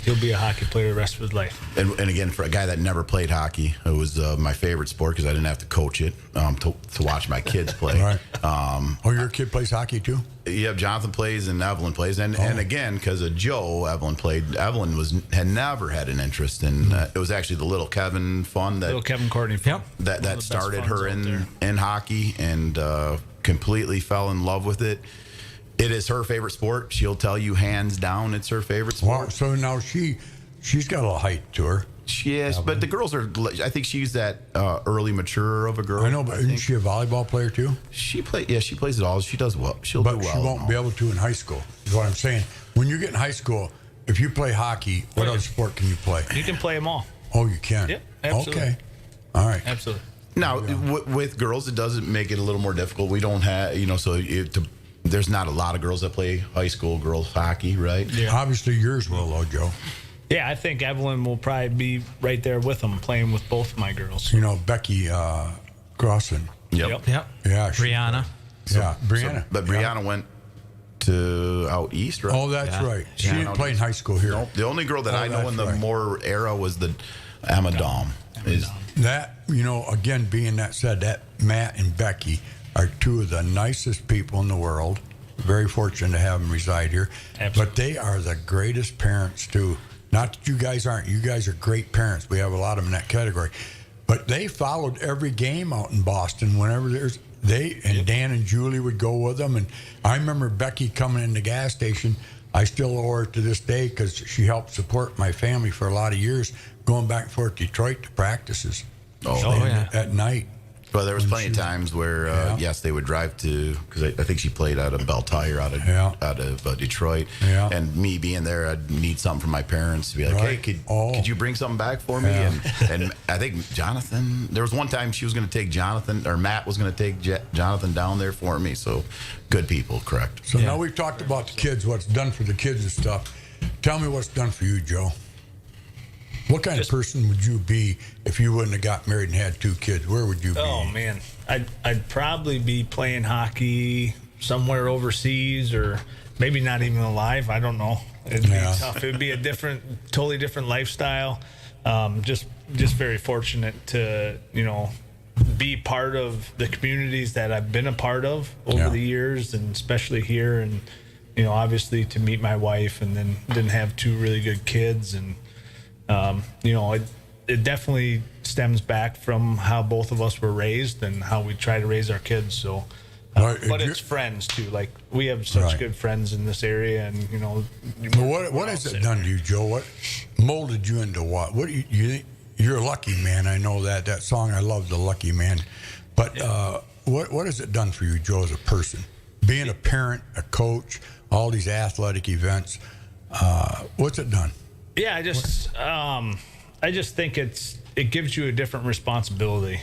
He'll be a hockey player the rest of his life. And again, for a guy that never played hockey, it was my favorite sport because I didn't have to coach it to watch my kids play. Right. Your kid plays hockey too? Yeah, Jonathan plays and Evelyn plays, and again, because of Joe, Evelyn played. Evelyn had never had an interest in. It was actually the little Kevin fund that Little Kevin Courtney. Yep. that started her funds out in hockey, and completely fell in love with it. It is her favorite sport. She'll tell you hands down it's her favorite sport. Wow. So now she's got a little height to her. Yes, but the girls are. I think she's that early mature of a girl. I know, but isn't she a volleyball player too? She plays it all. She does well. She'll But do well. she won't be able to in high school. Is what I'm saying. When you get in high school, if you play hockey, what other sport can you play? You can play them all. Oh, you can. Yep, absolutely. Okay. All right. Absolutely. Now, with girls, it does make it a little more difficult. We don't have, there's not a lot of girls that play high school girls hockey, right? Yeah. Obviously, yours will, though, Joe. Yeah, I think Evelyn will probably be right there with them, playing with both of my girls. You know, Becky Crossan. Yep. Yep. Yeah. Brianna. Yeah, Brianna. But Brianna went to out east, right? Oh, that's Yeah. right. She Yeah, didn't play in high school here. Nope. The only girl that Oh, I know that's in the right. more era was the Emma Dom. That, again, being that said, that Matt and Becky are two of the nicest people in the world. Very fortunate to have them reside here. Absolutely. But they are the greatest parents, too. Not that you guys aren't. You guys are great parents. We have a lot of them in that category. But they followed every game out in Boston whenever Dan and Julie would go with them. And I remember Becky coming in the gas station. I still owe her to this day because she helped support my family for a lot of years, going back and forth to Detroit to practices. yeah. At night. But there was plenty of times where, yes, they would drive to, because I think she played out of Bell Tire out of Detroit. Yeah. And me being there, I'd need something from my parents to be like, Right. hey, Oh. could you bring something back for me? Yeah. And I think Jonathan, there was one time she was going to take Jonathan, or Matt was going to take Jonathan down there for me. So good people, correct. So Yeah. now we've talked about the kids, what's done for the kids and stuff. Tell me what's done for you, Joe. What kind of person would you be if you wouldn't have got married and had 2 kids? Where would you be? Oh man, I'd probably be playing hockey somewhere overseas, or maybe not even alive. I don't know. It'd be tough. It'd be a totally different lifestyle. Just very fortunate to be part of the communities that I've been a part of over the years, and especially here, and obviously to meet my wife, and then didn't have 2 really good kids, and it definitely stems back from how both of us were raised and how we try to raise our kids. So, but it's friends too. Like, we have such Right. good friends in this area, and Well, what has it done to you, Joe? What molded you into what? What do you're a lucky man. I know that song. I love the Lucky Man. But what has it done for you, Joe, as a person? Being a parent, a coach, all these athletic events. What's it done? Yeah, I just think it gives you a different responsibility.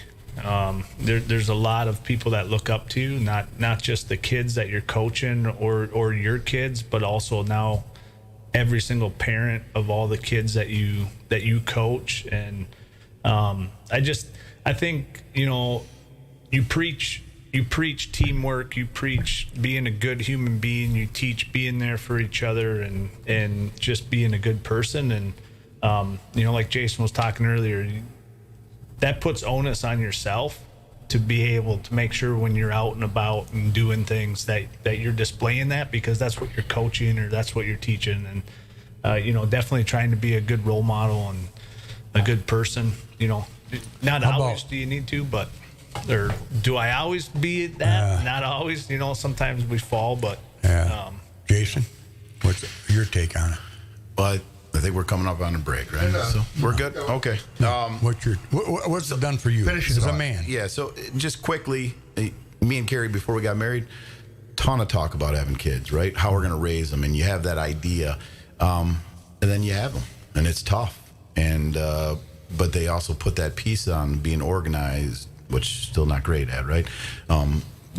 There's a lot of people that look up to you, not just the kids that you're coaching or your kids, but also now every single parent of all the kids that you coach. And I think you preach teamwork, you preach being a good human being, you teach being there for each other, and just being a good person. And like Jason was talking earlier, that puts onus on yourself to be able to make sure when you're out and about and doing things that you're displaying that, because that's what you're coaching or that's what you're teaching. And definitely trying to be a good role model and a good person. Not always do you need to, but or do I always be that? Not always. Sometimes we fall, but Jason, what's your take on it? But I think we're coming up on a break, right? So we're good. Okay. What's it done for you Finish it as a off. man? Yeah. So just quickly, me and Currie, before we got married, ton of talk about having kids, right? How we're going to raise them, and you have that idea, and then you have them, and it's tough. And but they also put that piece on being organized, which still not great at, right?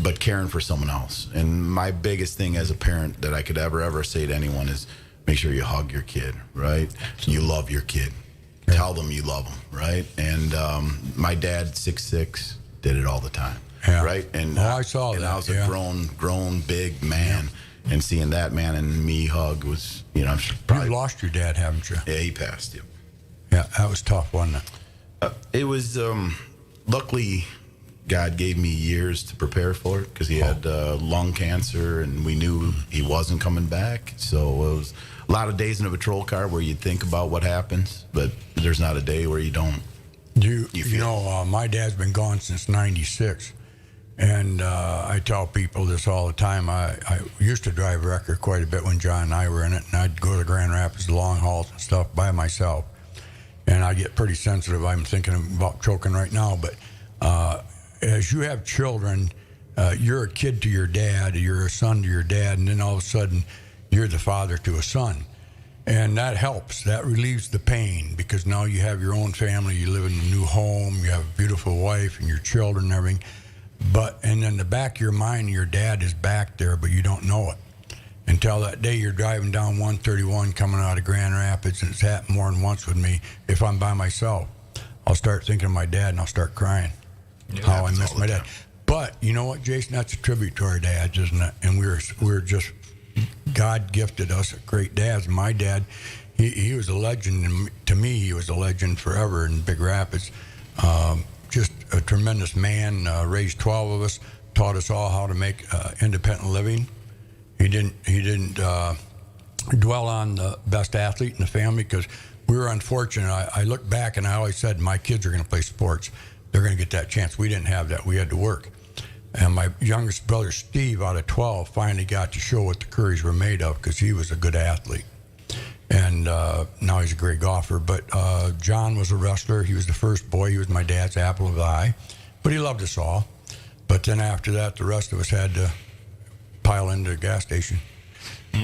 But caring for someone else. And my biggest thing as a parent that I could ever say to anyone is make sure you hug your kid, right? You love your kid. Yeah. Tell them you love them, right? And my dad, 6'6", did it all the time, right? And I saw that. I was a grown, big man, and seeing that man and me hug was, I'm probably... You've lost your dad, haven't you? Yeah, he passed, Yeah, that was tough, wasn't it? It was, luckily... God gave me years to prepare for it because he had lung cancer, and we knew he wasn't coming back. So it was a lot of days in a patrol car where you think about what happens, but there's not a day where you don't. My dad's been gone since '96, and I tell people this all the time. I used to drive wrecker quite a bit when John and I were in it, and I'd go to Grand Rapids, the long hauls and stuff by myself, and I get pretty sensitive. I'm thinking about choking right now, but. As you have children, you're a kid to your dad, you're a son to your dad, and then all of a sudden you're the father to a son. And that helps. That relieves the pain because now you have your own family, you live in a new home, you have a beautiful wife and your children and everything. And in the back of your mind, your dad is back there, but you don't know it. Until that day you're driving down 131 coming out of Grand Rapids, and it's happened more than once with me. If I'm by myself, I'll start thinking of my dad and I'll start crying. How I miss my dad. But you know what, Jason? That's a tribute to our dads, isn't it? And we're just, God gifted us great dads. My dad, he was a legend, and to me, he was a legend forever in Big Rapids. Just a tremendous man. Raised 12 of us, taught us all how to make independent living. He didn't dwell on the best athlete in the family because we were unfortunate. I look back and I always said my kids are going to play sports. They're going to get that chance. We didn't have that. We had to work. And my youngest brother, Steve, out of 12, finally got to show what the Curries were made of because he was a good athlete. And now he's a great golfer. But John was a wrestler. He was the first boy. He was my dad's apple of the eye. But he loved us all. But then after that, the rest of us had to pile into the gas station.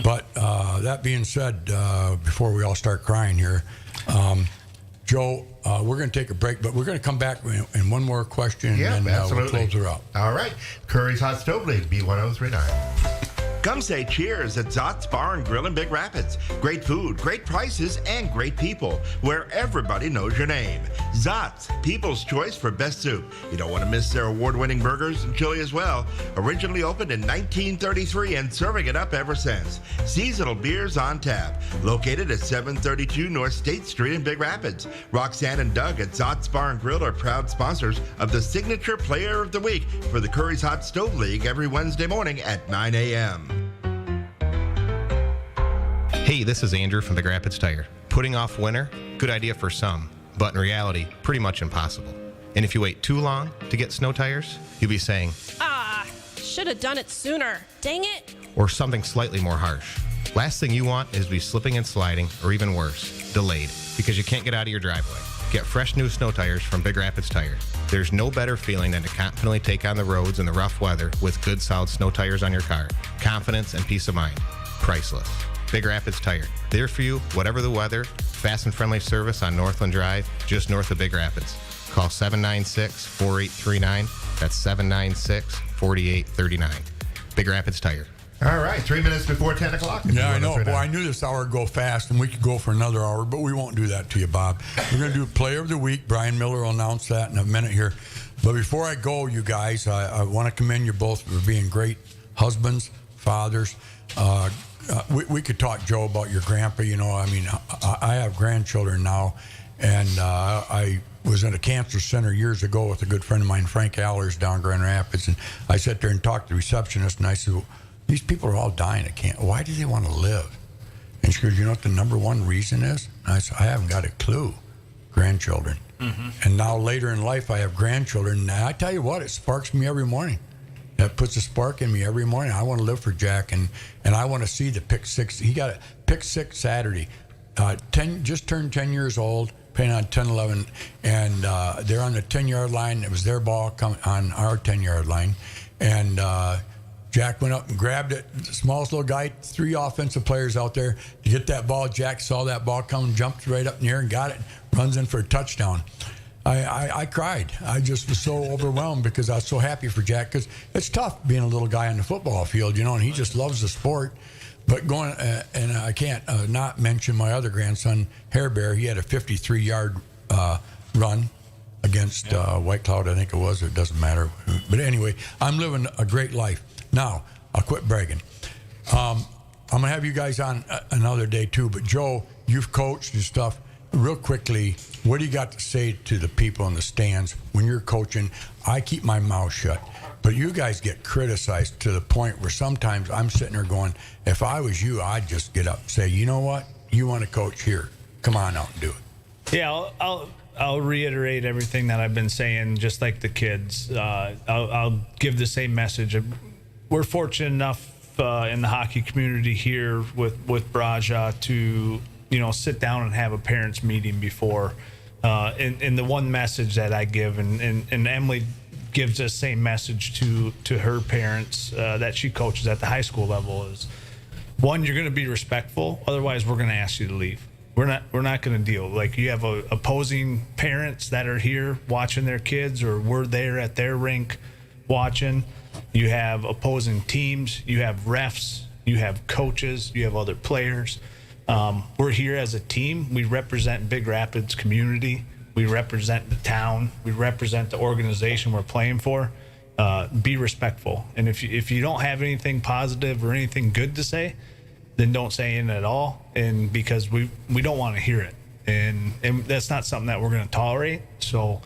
But that being said, before we all start crying here, Joe, we're going to take a break, but we're going to come back in one more question, and then we'll close her out. All right. Currie's Hot Stove League, B103.9. Come say cheers at Zott's Bar and Grill in Big Rapids. Great food, great prices, and great people, where everybody knows your name. Zott's, people's choice for best soup. You don't want to miss their award-winning burgers and chili as well. Originally opened in 1933 and serving it up ever since. Seasonal beers on tap. Located at 732 North State Street in Big Rapids. Roxanne and Doug at Zott's Bar and Grill are proud sponsors of the Signature Player of the Week for the Currie's Hot Stove League every Wednesday morning at 9 a.m. Hey, this is Andrew from Big Rapids Tire. Putting off winter, good idea for some, but in reality, pretty much impossible. And if you wait too long to get snow tires, you'll be saying, should have done it sooner. Dang it. or something slightly more harsh. Last thing you want is to be slipping and sliding, or even worse, delayed, because you can't get out of your driveway. Get fresh new snow tires from Big Rapids Tire. There's no better feeling than to confidently take on the roads in the rough weather with good solid snow tires on your car. Confidence and peace of mind. Priceless. Big Rapids Tire. There for you, whatever the weather. Fast and friendly service on Northland Drive, just north of Big Rapids. Call 796-4839. That's 796-4839. Big Rapids Tire. All right, 3 minutes before 10 o'clock. Yeah, I know. Boy, I knew this hour would go fast, and we could go for another hour, but we won't do that to you, Bob. We're going to do Player of the Week. Brian Miller will announce that in a minute here. But before I go, you guys, I want to commend you both for being great husbands, fathers. We could talk, Joe, about your grandpa. You know, I mean, I have grandchildren now, and I was at a cancer center years ago with a good friend of mine, Frank Allers, down Grand Rapids, and I sat there and talked to the receptionist, and I said, these people are all dying of cancer. Why do they want to live? And she goes, you know what the number one reason is? And I said, I haven't got a clue. Grandchildren. Mm-hmm. And now later in life, I have grandchildren. And I tell you what, it sparks me every morning. That puts a spark in me every morning. I want to live for Jack, and I want to see the pick six. He got a pick six Saturday. Just turned 10 years old, playing on 10, 11, and they're on the 10-yard line. It was their ball coming on our 10-yard line, and Jack went up and grabbed it. The smallest little guy, 3 offensive players out there to get that ball. Jack saw that ball come, jumped right up in the air and got it, runs in for a touchdown. I cried. I just was so overwhelmed because I was so happy for Jack, because it's tough being a little guy on the football field, and he just loves the sport. But going, and I can't not mention my other grandson, Hair Bear. He had a 53-yard run against White Cloud, I think it was. It doesn't matter. But anyway, I'm living a great life. Now, I'll quit bragging. I'm going to have you guys on another day, too. But, Joe, you've coached and stuff. Real quickly, what do you got to say to the people in the stands when you're coaching? I keep my mouth shut. But you guys get criticized to the point where sometimes I'm sitting there going, if I was you, I'd just get up and say, you know what? You want to coach here. Come on out and do it. Yeah, I'll reiterate everything that I've been saying, just like the kids. I'll give the same message. We're fortunate enough in the hockey community here with Braja to sit down and have a parents meeting before. And the one message that I give, and Emily gives the same message to her parents that she coaches at the high school level, is one, you're going to be respectful. Otherwise, we're going to ask you to leave. We're not going to deal. Like, you have opposing parents that are here watching their kids, or we're there at their rink watching. You have opposing teams. You have refs. You have coaches. You have other players. We're here as a team. We represent Big Rapids community. We represent the town. We represent the organization we're playing for. Be respectful. And if you don't have anything positive or anything good to say, then don't say it at all. And because we don't want to hear it. And that's not something that we're going to tolerate. So,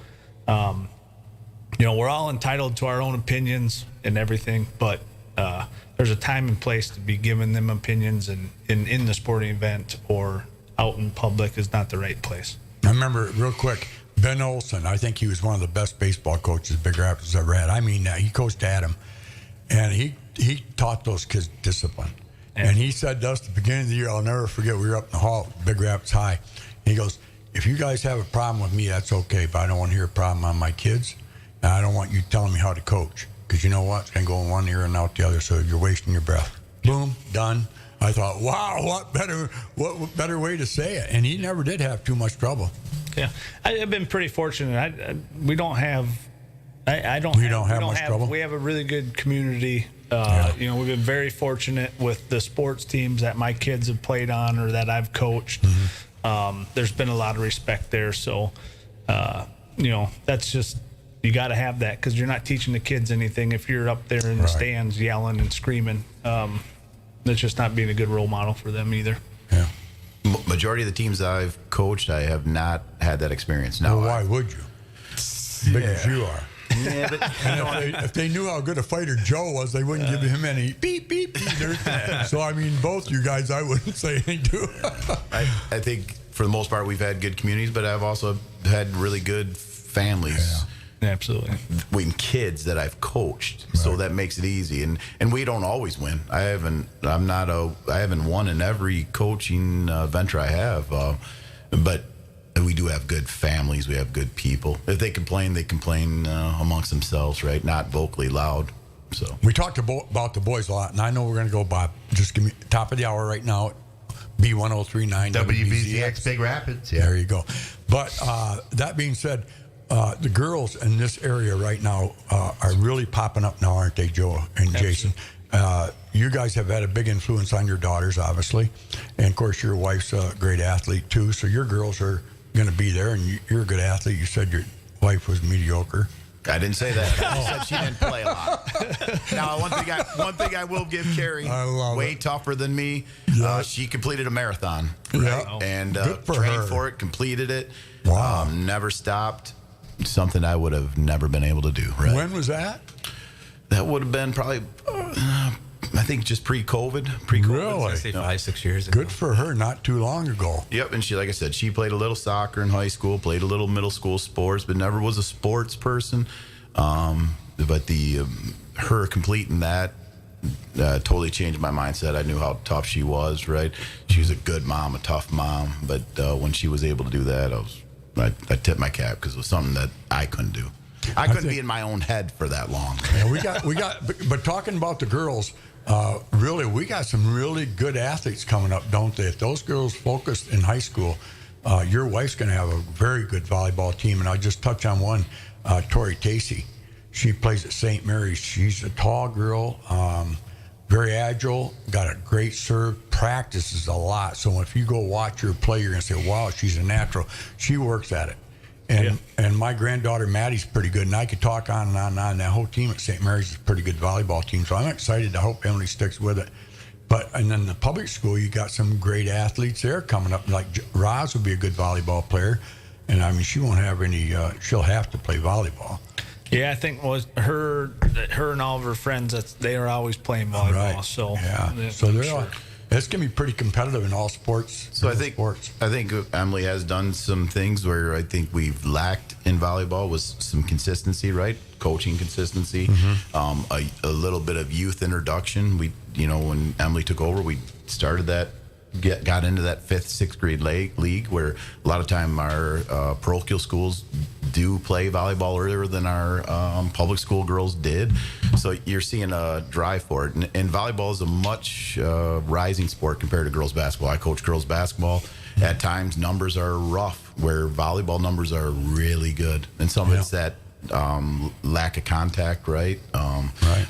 we're all entitled to our own opinions and everything, but there's a time and place to be giving them opinions, and in the sporting event or out in public is not the right place. I remember, real quick, Ben Olson. I think he was one of the best baseball coaches Big Rapids ever had. I mean, he coached Adam, and he taught those kids discipline. And he said to us at the beginning of the year, I'll never forget, we were up in the hall at Big Rapids High. He goes, if you guys have a problem with me, that's okay, but I don't want to hear a problem on my kids, and I don't want you telling me how to coach. Because you know what? It's going to go in one ear and out the other, so you're wasting your breath. Boom, done. I thought, wow, what better way to say it? And he never did have too much trouble. Yeah, I've been pretty fortunate. We don't have much trouble. We have a really good community. We've been very fortunate with the sports teams that my kids have played on or that I've coached. Mm-hmm. There's been a lot of respect there. So, that's just, you got to have that, because you're not teaching the kids anything if you're up there in the stands yelling and screaming. That's just not being a good role model for them either. Yeah. Majority of the teams I've coached, I have not had that experience. Now, well, why would you? Big as you are. Yeah, but and if they knew how good a fighter Joe was, they wouldn't give him any beep beep either. So I mean, both you guys, I wouldn't say anything to. I think for the most part we've had good communities, but I've also had really good families. Yeah, absolutely. With kids that I've coached, so that makes it easy. And we don't always win. I haven't won in every coaching venture I have, but we do have good families. We have good people. If they complain amongst themselves, right? Not vocally loud. So we talked about the boys a lot, and I know we're going to go, Bob. Just give me top of the hour right now. B103.9 WBZX Big Rapids. Yeah. There you go. But that being said, the girls in this area right now are really popping up now, aren't they, Joe and Jason? You guys have had a big influence on your daughters, obviously. And, of course, your wife's a great athlete, too. So your girls are going to be there, and you're a good athlete. You said your wife was mediocre. I didn't say that. I said she didn't play a lot. Now, one thing I will give Currie, way tougher than me. She completed a marathon, right? Yeah. And for trained her. for it, completed it. Wow. Never stopped. Something I would have never been able to do. Right? When was that? That would have been probably, I think, just pre-COVID. Really? I say 5-6 years ago. Good for her. Not too long ago. Yep, and she, like I said, she played a little soccer in high school, played a little middle school sports, but never was a sports person. But her completing that totally changed my mindset. I knew how tough she was. Right? She was a good mom, a tough mom. But when she was able to do that, I tipped my cap, because it was something that I couldn't do. I couldn't be in my own head for that long. Yeah, but talking about the girls, really, we got some really good athletes coming up, don't they? If those girls focused in high school, your wife's going to have a very good volleyball team. And I'll just touch on one, Tori Casey. She plays at St. Mary's. She's a tall girl, very agile, got a great serve, practices a lot. So if you go watch her play, you're going to say, wow, she's a natural. She works at it. And my granddaughter Maddie's pretty good, and I could talk on and on and on. That whole team at St. Mary's is a pretty good volleyball team, so I'm excited. I hope Emily sticks with it. And then the public school, you got some great athletes there coming up. Like Roz will be a good volleyball player, and I mean she won't have any. She'll have to play volleyball. Yeah, I think was her and all of her friends. They are always playing volleyball. Right. So yeah, so they're all. It's going to be pretty competitive in all sports. So I think Emily has done some things where I think we've lacked in volleyball was some consistency, right? Coaching consistency, a little bit of youth introduction. When Emily took over, we started that, got into that 5th, 6th grade league where a lot of time our parochial schools do play volleyball earlier than our public school girls did. So you're seeing a drive for it. And volleyball is a much rising sport compared to girls basketball. I coach girls basketball. At times, numbers are rough, where volleyball numbers are really good. And some of it's that lack of contact, right? Right.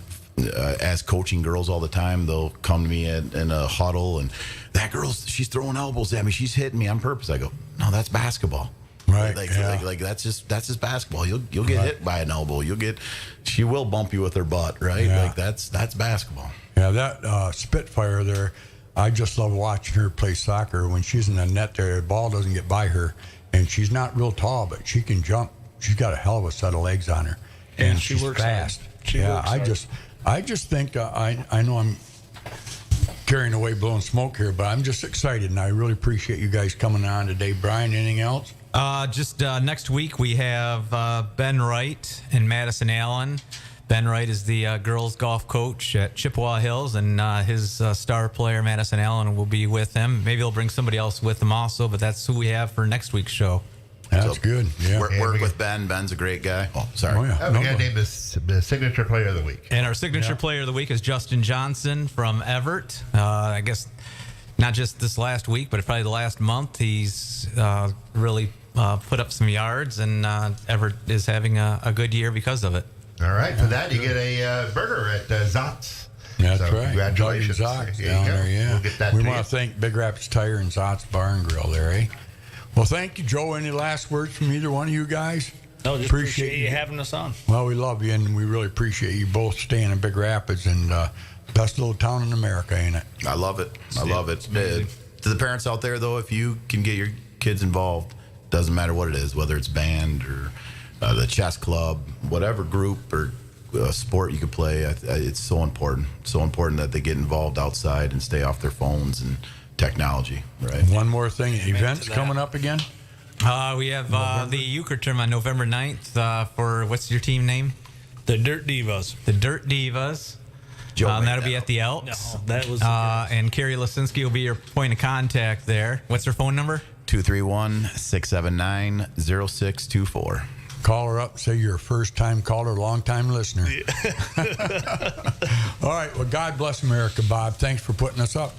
As coaching girls all the time, they'll come to me in a huddle and that girl's, she's throwing elbows at me, she's hitting me on purpose. I go, no, that's basketball. Right. Like that's just basketball. You'll get hit by an elbow. She will bump you with her butt, right? Yeah. Like that's basketball. Yeah, that Spitfire there, I just love watching her play soccer. When she's in the net there, the ball doesn't get by her, and she's not real tall, but she can jump. She's got a hell of a set of legs on her, and she she's works fast. hard. I just think I know I'm carrying away blowing smoke here, but I'm just excited, and I really appreciate you guys coming on today. Brian, anything else? Just next week we have Ben Wright and Madison Allen. Ben Wright is the girls golf coach at Chippewa Hills, and his star player Madison Allen will be with him. Maybe he'll bring somebody else with him also, but that's who we have for next week's show. That's good. Yeah. Work with Ben. Ben's a great guy. Oh, sorry. Oh, yeah. We got to name this the signature player of the week. And our signature player of the week is Justin Johnson from Everett. I guess not just this last week, but probably the last month. He's really put up some yards, and Everett is having a good year because of it. All right. For that, you get a burger at Zot's. That's So right. Congratulations. Zot's There you down go. there, yeah. We'll get that we to want you. to thank Big Rapids Tire and Zot's Bar and Grill there, eh? Well, thank you, Joe. Any last words from either one of you guys? No, just appreciate you having us on. Well, we love you, and we really appreciate you both staying in Big Rapids, and best little town in America, ain't it? I love it. I love it. To the parents out there, though, if you can get your kids involved, doesn't matter what it is, whether it's band or the chess club, whatever group or sport you could play, it's so important. So important that they get involved outside and stay off their phones and technology, right? One more thing, events coming up again? We have the Euchre tournament on November 9th for, what's your team name? The Dirt Divas. The Dirt Divas. That'll be at the Elks. No, that was and Carrie Lisinski will be your point of contact there. What's her phone number? 231-679-0624. Call her up, say you're a first-time caller, long-time listener. All right, well, God bless America, Bob. Thanks for putting us up.